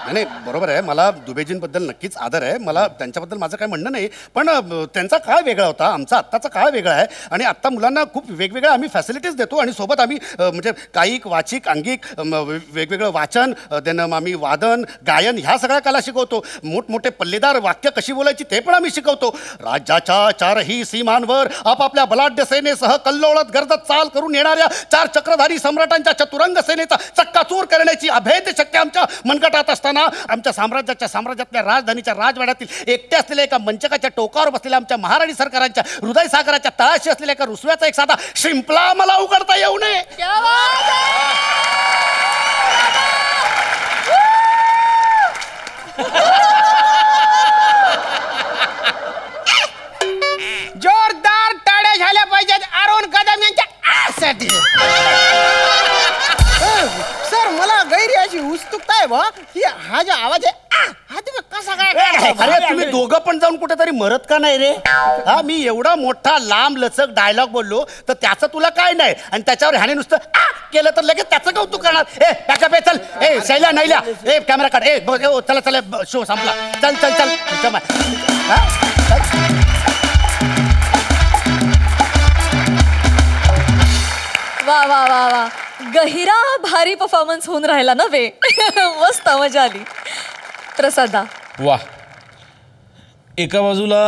नाही बरोबर आहे, मला दुबेजींबद्दल नक्कीच आदर आहे, मला त्यांच्याबद्दल माझं काय म्हणणं नाही. पण त्यांचा काळ वेगळा होता, आमचा आत्ताचा काळ वेगळा आहे. आणि आत्ता मुलांना खूप वेगवेगळ्या आम्ही फॅसिलिटीज देतो आणि सोबत आम्ही म्हणजे कायिक वाचिक अंगिक वेगवेगळं वाचन देन आम्ही वादन गायन ह्या सगळ्या कला शिकवतो. मोठमोठे पल्लेदार वाक्य कशी बोलायची ते पण आम्ही शिकवतो. राज्याच्या चारही सीमांवर आपापल्या बलाढ्य सेनेसह कल्लोळत गर्दत चाल करून येणाऱ्या 4 चक्रधारी सम्राटांच्या चतुरंग सेनेचा चक्काचूर करण्याची अभेद्य शक्ती आमच्या मनगटात असताना आमच्या साम्राज्यातल्या राजधानीच्या राजवाड्यातील एकटे असलेल्या एका मंचकाच्या टोकावर बसलेल्या आमच्या महाराणी सरकारांच्या हृदय सागराच्या तळाशी असलेल्या एका रुसव्याचा एक साधा शिंपला मला उघडता येऊ नये. जोरदार टाळ्या झाल्या पाहिजेत अरुण कदम यांच्या आसाठी. सर मला गैरी अशी उत्सुकता आहे बा की हा जो आवाज आहे हा तुम्ही कसा काय? अरे तुम्ही दोघं पण जाऊन कुठेतरी मरत का नाही रे? हा मी एवढा मोठा लांब लचक डायलॉग बोललो तर त्याचं तुला काय नाही, आणि त्याच्यावर ह्याने नुसतं केलं तर लगेच त्याचं कौतुक करणार. ए बॅकअप, चल ए शैला नाहील्या, ए कॅमेरा काढ, ए चला चला शो संपला, चल चल चल. वा वा वा वा, गहिरा भारी परफॉर्मन्स होऊन राहिला ना बे. मस्त मजा आली. प्रसादा वा, एका बाजूला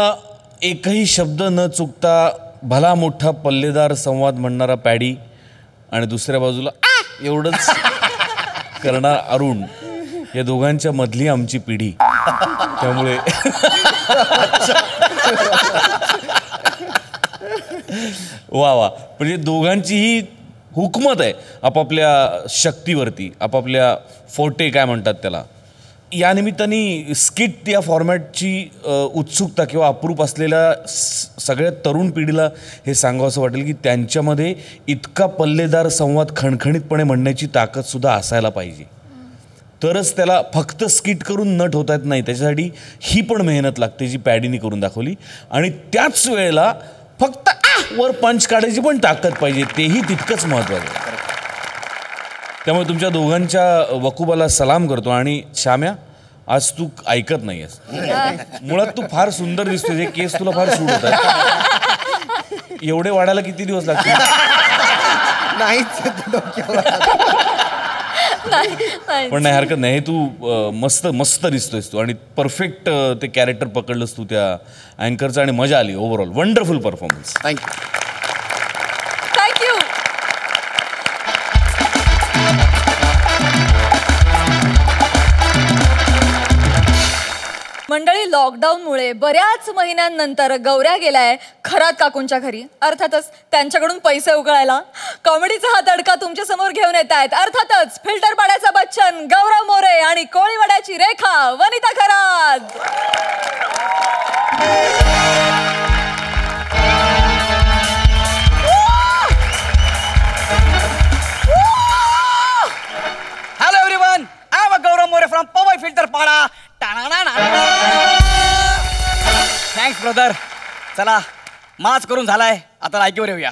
एकही शब्द न चुकता भला मोठा पल्लेदार संवाद म्हणणारा पॅडी, आणि दुसऱ्या बाजूला एवढंच करणार अरुण. या दोघांच्या मधली आमची पिढी. त्यामुळे वा वा, म्हणजे दोघांचीही हुकमत आहे आपापल्या शक्तीवरती, आपापल्या फोर्टे काय म्हणतात त्याला. या निमित्ताने स्किट या फॉर्मॅटची उत्सुकता किंवा अप्रूप असलेल्या सगळ्या तरुण पिढीला हे सांगावं असं वाटेल की त्यांच्यामध्ये इतका पल्लेदार संवाद खणखणीतपणे म्हणण्याची ताकदसुद्धा असायला पाहिजे. तरच त्याला फक्त स्किट करून नट होता येत नाही, त्याच्यासाठी ही पण मेहनत लागते जी पॅडीने करून दाखवली. आणि त्याच वेळेला फक्त वर पंच काढायची पण ताकद पाहिजे, तेही तितकंच महत्त्वाचं आहे. त्यामुळे तुमच्या दोघांच्या वकुबाला सलाम करतो. आणि श्याम्या, आज तू ऐकत नाहीयेस. मुळात तू फार सुंदर दिसतोय, हे केस तुला फार सूट होतात. एवढे वाढायला किती दिवस लागतील? पण नाही हरकत नाही, तू मस्त मस्त दिसतोयस तू, आणि परफेक्ट ते कॅरेक्टर पकडलंस तू त्या अँकरचं, आणि मजा आली. Overall wonderful performance. Thank you. Thank you. मंडळी, लॉकडाऊनमुळे बऱ्याच महिन्यांनंतर गौऱ्या गेलाय खरात काकूंच्या घरी. अर्थातच त्यांच्याकडून पैसे उकळायला कॉमेडीचा हा तडका तुमच्या समोर घेऊन येत आहेत. अर्थातच फिल्टर पाड्याचा बच्चन गौरव मोरे आणि कोळीवाड्याची Rekha Vanita Kharat. Hello everyone, I am Gaurav More from Powai filter Pada. Thanks brother. चला, माच करून झालाय, आता लायकीवर येऊया.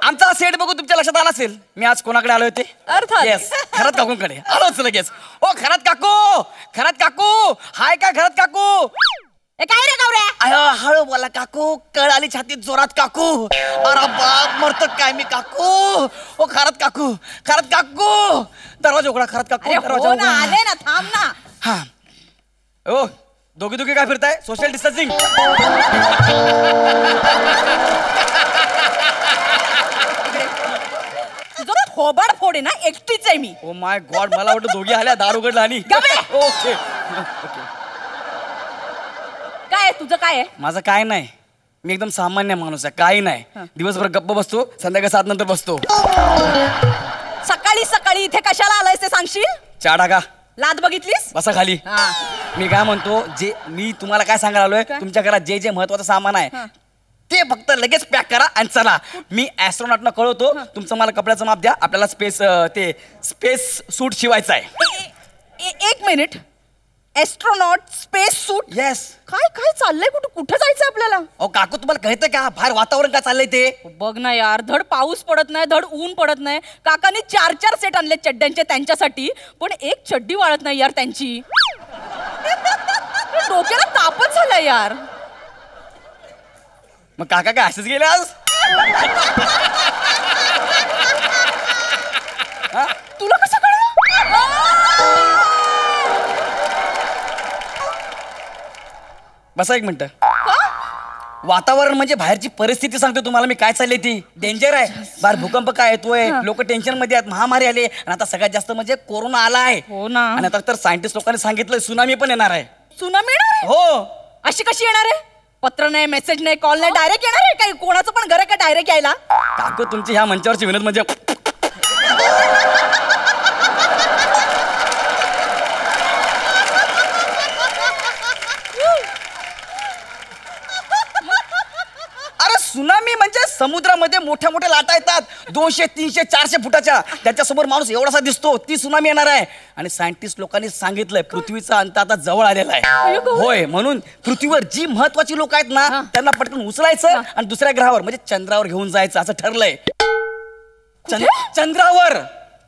आमचा सेट बघून तुमच्या लक्षात आला असेल मी आज कोणाकडे आलो होते. अर्थात येस, खरात काकूंकडे आलोच लगेच. ओ खरात काकू, खरात काकू, हाय का खरात काकू? काय रे गौऱ्या? हळू बोला काकू, कळ आली छातीत जोरात काकू. अरे बाप मरतो काय मी काकू. ओ खरत काकू, खरत काकू, दरवाजा उघडा. खरत काकू दरवाजा उघडा. आले ना, थांब ना. हा ओ दोघी दोघी काय फिरताय? Social distancing. तुझं थोबाड फोड आहे ना, एकटीच आहे मी. ओ माय गॉड, मला वाटतं दोघी आल्या, दार उघडला आणि ओके. काय तुझं काय आहे? माझं काय नाही, मी एकदम सामान्य माणूस आहे, काही नाही. दिवसभर गप्प बसतो, संध्याकाळी 7 नंतर बसतो. सकाळी सकाळी इथे कशाला आलायस ते सांगशील? चहा टाका. लाद बघितलीस? बसा खाली. मी काय म्हणतो, जे मी तुम्हाला काय सांगायला आलोय, तुमच्या घरात जे जे महत्वाचं सामान आहे ते फक्त लगेच पॅक करा आणि चला. मी ऍस्ट्रॉनॉटना कळवतो, तुमचं मला कपड्याचं माप द्या, आपल्याला स्पेस सूट शिवायचं आहे. एक मिनिट, एस्ट्रोनॉट स्पेस सूट? येस. काय काय चाललंय? कुठं जायचं आपल्याला? अहो काकू, तुम्हाला कळतं का बाहेर वातावरण काय चाललंय ते? बघ ना यार, धड पाऊस पडत नाही, धड ऊन पडत नाही. काकांनी 4 सेट आणले चड्ड्यांचे त्यांच्यासाठी, पण एक चड्डी वाळत नाही यार त्यांची. डोक्याला तापच झाला यार. मग काका काय असेच गेले आज? तुला कसं कळलं? बसा एक मिनिट. वातावरण म्हणजे बाहेरची परिस्थिती सांगतो तुम्हाला मी, काय चालली ती डेंजर आहे. बाहेर भूकंप काय येतोय, लोक टेन्शन मध्ये आहेत, महामारी आली आणि आता सगळ्यात जास्त म्हणजे कोरोना आला आहे. हो ना. आणि आता तर सायंटिस्ट लोकांनी सांगितलं सुनामी पण येणार आहे. सुनामी येणार आहे? हो. अशी कशी येणार आहे? पत्र नाही, मेसेज नाही, कॉल नाही, डायरेक्ट येणार आहे? काही कोणाचं पण घर आहे का डायरेक्ट यायला? काकू तुमची ह्या मंचावरची विनोद म्हणजे अरे सुनामी म्हणजे समुद्रामध्ये मोठ्या मोठ्या लाटा येतात 200, 300, 400 फुटाच्या, त्याच्यासमोर माणूस एवढासा दिसतो, ती सुनामी येणार आहे. आणि सायंटिस्ट लोकांनी सांगितलंय पृथ्वीचा अंत आता जवळ आलेला आहे. होय, म्हणून पृथ्वीवर जी महत्वाची लोक आहेत ना त्यांना पटकन उचलायचं आणि दुसऱ्या ग्रहावर म्हणजे चंद्रावर घेऊन जायचं असं ठरलंय. चंद्रावर.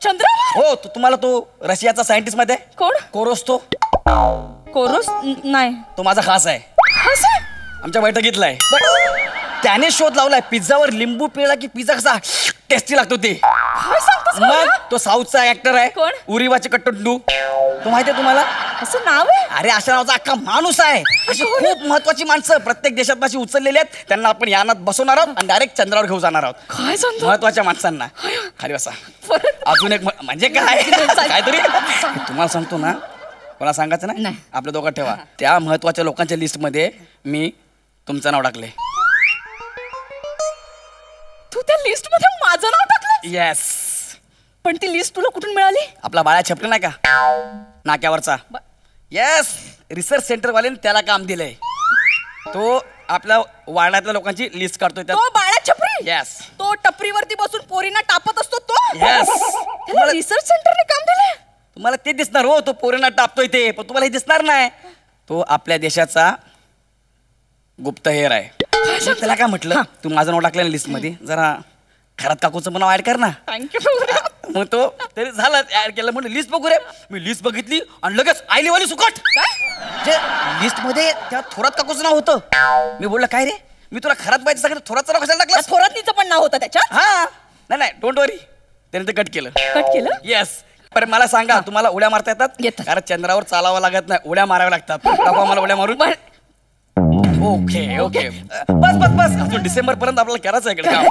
चंद्रावर? हो. तुम्हाला तो रशियाचा सायंटिस्ट मध्ये कोण? कोरोस. कोरोस नाही, तो माझा खास आहे, आमच्या बैठकीतला आहे. त्याने शोध लावलाय पिझ्झावर लिंबू पिळला की पिझ्झा कसा टेस्टी लागतो ते. मग तो साऊथचा ऍक्टर आहे. कोण? उरिवाचे कट्टू. तो माहितीये तुम्हाला? असं नाव आहे? अरे अशा नावाचा अख्खा माणूस आहे. अशी खूप महत्वाची माणसं प्रत्येक देशात अशी उचललेली आहेत, त्यांना आपण यानात बसवणार आहोत आणि डायरेक्ट चंद्रावर घेऊन जाणार आहोत. काय सांगतो? महत्वाच्या माणसांना. खाली बसा. अजून एक म्हणजे काय काहीतरी तुम्हाला सांगतो ना, कोणा सांगायचं नाही, आपल्या दोघात ठेवा. त्या महत्वाच्या लोकांच्या लिस्ट मध्ये मी तुमचं नाव टाकले. तू त्या लिस्ट मध्ये माझं नाव टाकलं? येस. पण ती लिस्ट तुला कुठून मिळाली? आपला बाळा छपला नाही का नाक्यावरचा? येस. रिसर्च सेंटर वाल्याने त्याला काम दिलंय. तो आपल्या वाड्यातल्या लोकांची लिस्ट काढतोय. तो बाळा छपरी? येस. तो टपरीवरती बसून पोरींना टापत असतो तो? येस. त्याला रिसर्च सेंटरने काम दिलंय? तुम्हाला ते दिसणार हो, तो पोरींना टापतोय ते, पण तुम्हाला हे दिसणार नाही. तो आपल्या देशाचा गुप्तहेर आहे. त्याला काय म्हटलं, तू माझं नाव टाकलं लिस्ट मध्ये, जरा खरात काकूचं पण नाव ऍड कर ना. थँक्यू. मग तो तरी झालं ऍड केलं. म्हणून लिस्ट बघू रे. मी लिस्ट बघितली आणि लगेच आईलीवाली सुकट. जे लिस्ट मध्ये त्या थोरात काकूचं नाव होतं. मी बोललं काय रे, मी तुला खरात पाहिजे सांगितलं, थोरातचं नाव कशाला टाकलं? थोरातनीचं पण नाव होतं त्याच्यात? हा. नाही डोंट वरी, त्याने ते कट केलं. कट केलं? येस. पण मला सांगा, तुम्हाला उड्या मारता येतात? कारण चंद्रावर चालावं लागत नाही, उड्या माराव्या लागतात. दाखवा मला उड्या मारून. Okay okay. बस अजून डिसेंबर पर्यंत आपल्याला करायचं आहे इकडे काम.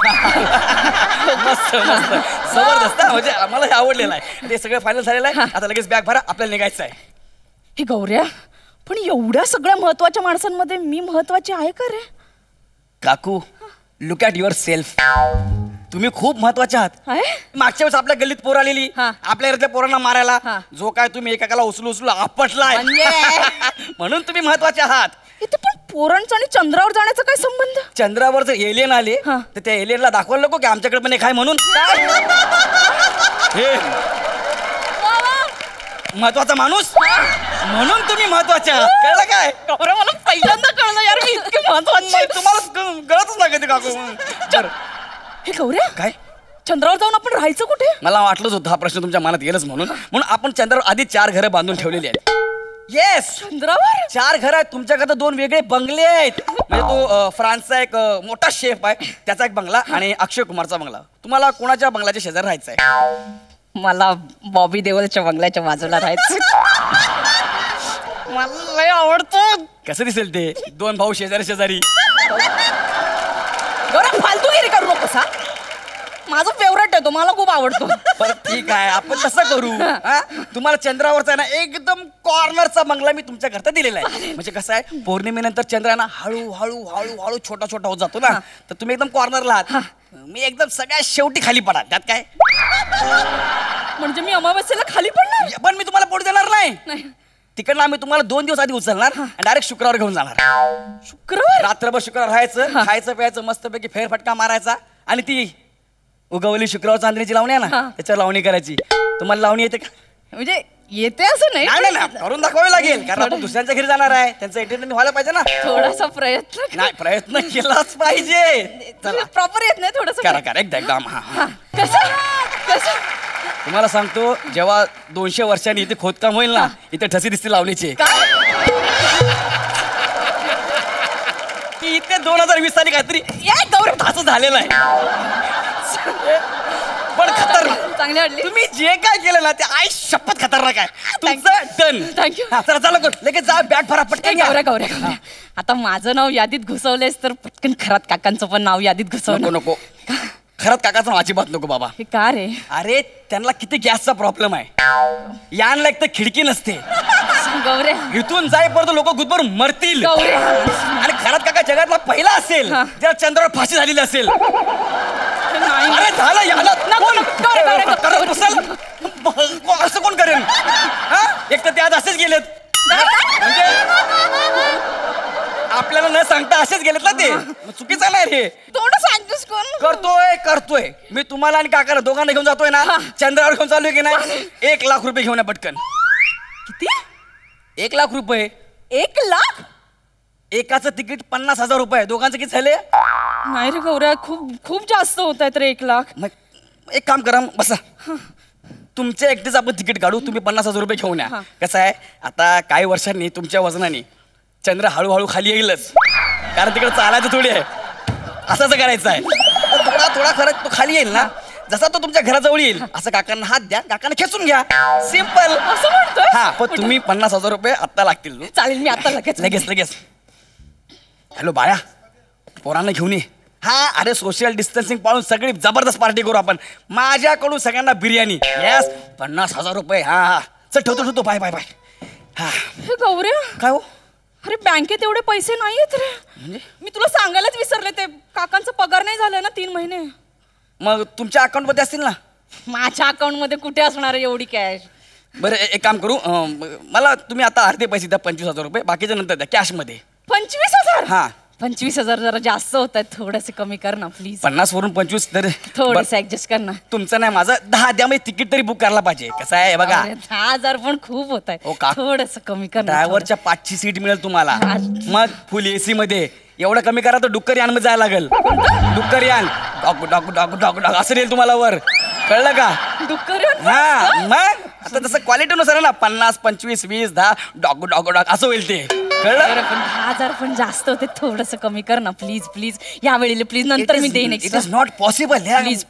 मस्त मस्त जबरदस्त. म्हणजे आम्हाला हे आवडलेलं आहे. ते सगळं फायनल झालेलं आहे. आता लगेच बॅग भरा, आपल्याला निघायचं आहे. हे गौऱ्या, पण एवढ्या सगळ्या महत्वाच्या माणसांमध्ये मी महत्वाची आहे का रे? काकू, लुक ॲट युअर सेल्फ. तुम्ही खूप महत्वाचे आहात. मागच्या वेळेस आपल्या गल्लीत पोर आलेली, आपल्या घरातल्या पोरांना मारायला, जो काय तुम्ही एकाला उचलू आपटलाय, म्हणून तुम्ही महत्वाचे आहात. इथे पण पोरांचा आणि चंद्रावर जाण्याचा काय संबंध? चंद्रावर जर एलियन आले तर त्या एलियनला दाखवायला नको की आमच्याकडे पण एक आहे म्हणून. महत्वाचा माणूस म्हणून तुम्ही महत्वाचे आहात. कळलं काय? मला पहिल्यांदा कळलं यार, मी इतके महत्वाचे. तुम्हाला कळतच नाही कधी काकू. हे गौऱ्या, काय चंद्रावर जाऊन आपण राहायचं कुठे? मला वाटलंच होतं हा प्रश्न तुमच्या मनात येईलच म्हणून आपण चंद्रावर आधी 4 घरं बांधून ठेवलेली आहेत. येस चंद्रावर 4 घर आहेत तुमच्याकडे 2 वेगळे बंगले आहेत. म्हणजे तो फ्रान्सचा एक मोठा शेफ आहे त्याचा एक बंगला आणि अक्षय कुमारचा बंगला. तुम्हाला कोणाच्या बंगल्याच्या शेजारी राहायचं आहे? मला बॉबी देओलच्या बंगल्याच्या बाजूला राहायचं. मला लय आवडतं. कसं दिसेल ते 2 भाऊ शेजारी गौरव फालतूगिरी करू नकोस. हा माझा फेवरेट आहे तो, मला खूप आवडतो. बरं ठीक आहे आपण तसं करू. हा? तुम्हाला चंद्रावरचा आहे ना एकदम कॉर्नरचा बंगला मी तुमच्या घरता दिलेला आहे. म्हणजे कसं आहे पौर्णिमेनंतर चंद्र आहे ना हळू छोटा होत जातो ना, तर तुम्ही एकदम कॉर्नरला आहात, मी एकदम सगळ्यात शेवटी खाली पडा. त्यात काय म्हणजे मी अमावस्येला खाली पडणार? पण मी तुम्हाला पोट देणार नाही. तिकडनं आम्ही तुम्हाला 2 दिवस आधी उचलणार आणि डायरेक्ट शुक्रवार घेऊन जाणार. शुक्रवार? रात्रभर शुक्रवार राहायचं, खायचं प्यायचं मस्तपैकी फेरफटका मारायचा आणि ती उगवली शुक्रवार चांदणीची लावणी आहे ना त्याच्यावर लावणी करायची. तुम्हाला लावणी येते का? म्हणजे येते असं नाही. नाही करून दाखवावी लागेल कारण आपण दुसऱ्यांच्या घरी जाणार आहे, त्यांचं एंटरटेनमेंट व्हायला पाहिजे ना. थोडासा प्रयत्न नाही प्रयत्न केलाच पाहिजे. चला प्रॉपर येत नाही थोडस. करा एकदम. हा कसं तुम्हाला सांगतो जेव्हा 200 वर्षांनी इथे खोदकाम होईल ना इथे ठसी दिसतील लावणीचे. की इथे 2020 साली काहीतरी असं झालेलं आहे. पण खतरनाक चांगली वाटली. तुम्ही जे काय केलं ना ते आई शपथ खतरनाक आहे. तुमचं डन. थँक्यू. चला चला लगेच जा बॅग भरा पटकन. गौऱ्या आता माझं नाव यादीत घुसवलेस तर पटकन खरात काकांचं पण नाव यादीत घुसव. नको खरंच काकाचं नाव अजिबात नको बाबा. हे का रे? अरे त्यांना किती गॅसचा प्रॉब्लेम आहे. यानला एक तर खिडकी नसते. गौऱ्या इथून जाईपर्यंत लोक गुदभर मरतील. आणि खरात काका जगातला पहिला असेल ज्या चंद्रावर फाशी झालेली असेल. अरे झालं याला असं कोण करेन? एक तर ते आज असेच गेलेत म्हणजे आपल्याला न सांगता असेच गेलेत ना ते. चुकीचं नाही रे. करतोय मी तुम्हाला आणि काकाला दोघांना घेऊन जातोय ना चंद्रावर घेऊन चालू की नाही. 1 लाख रुपये घेऊन या पटकन. किती? 1 लाख रुपये. 1 लाख? एकाचं तिकीट 50,000 रुपये. दोघांचं किती झाले? नाही रे गौऱ्या खूप जास्त होत आहेत रे 1 लाख. मग एक काम करा बसा तुमच्या एकटेच आपण तिकीट काढू. तुम्ही 50,000 रुपये घेऊन या. कसं आहे आता काही वर्षांनी तुमच्या वजनाने चंद्र हळूहळू खाली येईलच कारण तिकडे चालायचं थोडी आहे. असं करायचं आहे. थोडा खरंच तो खाली येईल ना जसा तो तुमच्या घराजवळ येईल असं काकांना हात द्या काकांना खेचून घ्या. सिंपल. असं म्हणतोय? हा पण तुम्ही 50,000 रुपये आत्ता लागतील. चालेल मी आता लगेच. हॅलो बाळा पोरांना घेऊन ये. हा अरे सोशल डिस्टन्सिंग पाळून सगळी जबरदस्त पार्टी करू आपण. माझ्याकडून सगळ्यांना बिर्याणी. येस 50,000 रुपये. हा चल ठेवतो बाय. हा गौऱ्या काय हो? अरे बँकेत एवढे पैसे नाहीयेत रे. मी तुला सांगायलाच विसरले ते काकांचा पगार नाही झालाय ना 3 महिने. मग तुमच्या अकाउंट मध्ये असतील ना? माझ्या अकाउंट मध्ये कुठे असणार आहे एवढी कॅश? बरं एक काम करू मला तुम्ही आता अर्धे पैसे द्या 25,000 रुपये बाकीच्या नंतर द्या कॅश मध्ये. 25,000? हा 25,000 जरा जास्त होत आहेत. थोडेसे कमी कर ना प्लीज. 50 वरून 25 तर थोडंसं ऍडजस्ट कर ना. तुमचं नाही माझं 10 द्या. म्हणजे तिकीट तरी बुक करायला पाहिजे. कसं आहे बघा 10,000 पण खूप होत आहे. थोडस कमी कर. ड्रायव्हरच्या 5ची सीट मिळेल तुम्हाला. मग फुल एसी मध्ये. एवढं कमी करा तर डुक्कर यान मध्ये जायला लागेल. डुक्कर यान डॉग असं येईल तुम्हाला वर. कळलं का? डुक्कर हा मग आता तसं क्वालिटीनुसार ना 50 25 20 10 डॉग असं होईल ते. कळलं? पण 10,000 पण जास्त होते. थोडस कमी कर ना प्लीज. या वेळेला प्लीज नंतर मी देईन. It is not possible.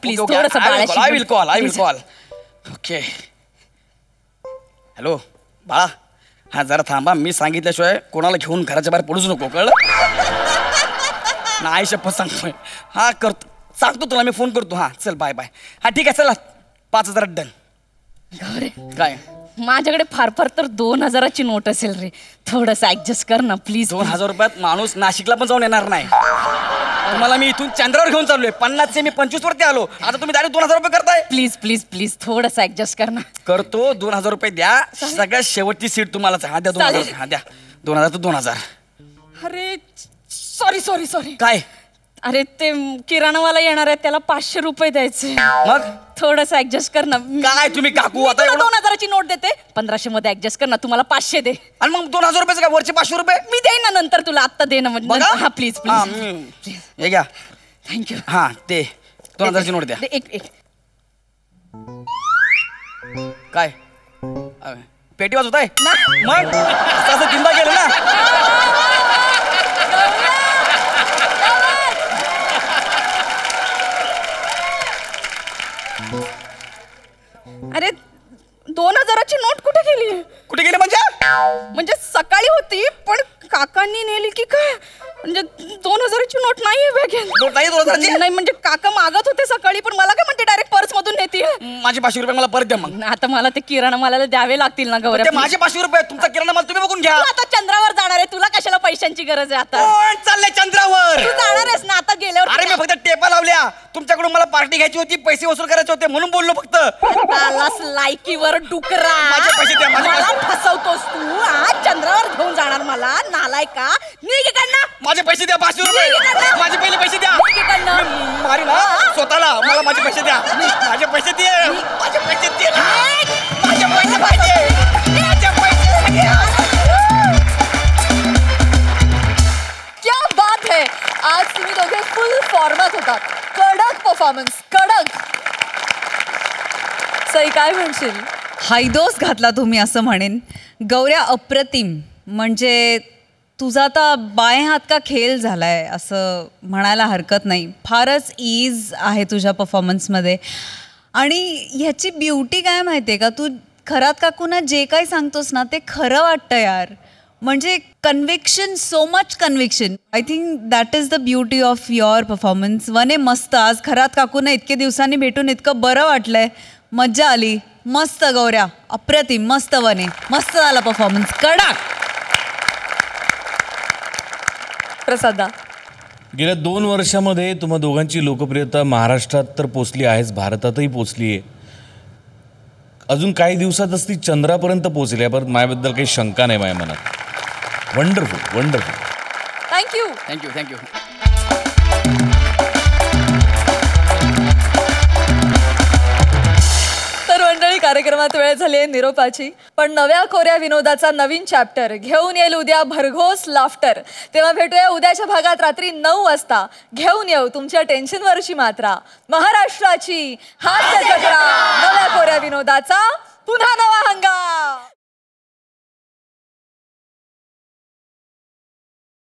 Please थोडस. I will call. Okay hello बाळा हा जरा थांबा. मी सांगितल्याशिवाय कोणाला घेऊन घराच्या बाहेर पडूच नको. कळलं? नाही शपथ सांगतोय. हा करतो सांगतो तुला मी फोन करतो. हा चल बाय. हा ठीक आहे चला 5,000 डन. काय माझ्याकडे फार तर 2,000ची नोट असेल रे. थोडस ऍडजस्ट कर ना प्लीज. 2,000 रुपयात माणूस नाशिकला पण जाऊन येणार नाही. तुम्हाला मी इथून चंद्रावर घेऊन चाललोय. 50 मी 25 वरती आलो. आता तुम्ही डायरेक्ट 2,000 रुपये करताय. प्लीज थोडस ऍडजस्ट कर ना. करतो 2,000 रुपये द्या. सगळ्यात शेवटची सीट तुम्हालाच. हा द्या 2,000. हा द्या 2,000 तर 2,000. अरे सॉरी. काय? अरे ते किराणावाला येणार आहे त्याला 500 रुपये द्यायचे. मग थोडस ऍडजस्ट कर ना. काय तुम्ही काकू आता 2,000ची नोट देते. 1,500 मध्ये ऍडजस्ट कर ना. तुम्हाला 500 दे. आणि मग 2,000 रुपये काय वरचे 500 रुपये मी देईन ना नंतर तुला. आत्ता दे ना. हा प्लीज. हे घ्या. थँक्यू. हा ते 2,000ची नोट द्या. एक काय पेटी वाजवत आहे मग असं तीनदा गेलं ना. अरे 2000ची नोट कुठे गेली? कुठे गेली म्हणजे सकाळी होती पण काकांनी नेली की काय? म्हणजे 2000ची नोट नाहीये बॅगेत. नोट नाही 2000ची? नाही म्हणजे काका मागत होते सकाळी पण मला काय म्हणते डायरेक्ट पर्स मधून नेती. माझे 500 रुपये मला परत द्या मग. आता मला ते किराणा मालाला द्यावे लागतील ना गौऱ्या. ते माझे 500 रुपये तुमचा किराणा माल तुम्ही बघून घ्या. तू आता चंद्रावर जाणार आहे, तुला कशाला पैशांची गरज आहे आता? कोण चाललंय चंद्रावर? तू जाणार आहेस ना आता गेल्यावर. अरे मी फक्त टेपा लावल्या. तुमच्याकडून मला पार्टी घ्यायची होती, पैसे वसूल करायचे होते म्हणून बोललो फक्त. त्यालाच लायकीवर डुकरा. माझे पैसे द्या. मला फसवतोस तू. आज चंद्रावर घेऊन जाणार मला नालाय का? निघ इकडनं. माझे पैसे द्या 500 रुपये. माझे पहिले पैसे द्या. मारी ना स्वतःला. मला माझे पैसे द्या. माझे पैसे दे. माझे पैसे दे. माझे पैसे पाहिजे. माझे पैसे क्या बात है. आज तुम्ही दोघे फुल फॉर्मात होतात. कडक परफॉर्मन्स, कडक. सई काय म्हणशील? हायदोस घातला तुम्ही असं म्हणेन. गौऱ्या अप्रतिम. म्हणजे तुझा आता बाय हात का खेळ झालाय असं म्हणायला हरकत नाही. फारच ईज आहे तुझ्या परफॉर्मन्समध्ये. आणि ह्याची ब्युटी काय माहिती आहे का, तू खरात काकूना जे काही सांगतोस ना ते खरं वाटतं यार. म्हणजे conviction, so much conviction. I think that is the beauty of your performance. वने मस्त. आज खरात काकूना इतके दिवसांनी भेटून इतकं बरं वाटलंय, मज्जा आली. मस्त गौऱ्या, अप्रतिम. मस्त वने, मस्त झाला परफॉर्मन्स, कडक. प्रसादा, गेल्या 2 वर्षामध्ये तुम्हा दोघांची लोकप्रियता महाराष्ट्रात तर पोचली आहेच, भारतातही पोचली आहे. अजून काही दिवसातच ती चंद्रापर्यंत पोचली आहे. परत माझ्याबद्दल काही शंका नाही माझ्या मनात. Wonderful, wonderful. Thank you. Thank you thank you. तर मंडळी, कार्यक्रमात वेळ झाली आहे निरोपाची. पण नव्या कोऱ्या विनोदाचा नवीन चॅप्टर घेऊन येईल उद्या भरघोस लाफ्टर. तेव्हा भेटूया उद्याच्या भागात रात्री 9 वाजता. घेऊन येऊ तुमच्या टेन्शनवरची मात्रा. महाराष्ट्राची हास्य जत्रा, नव्या कोऱ्या विनोदाचा पुन्हा नवा हंगाम.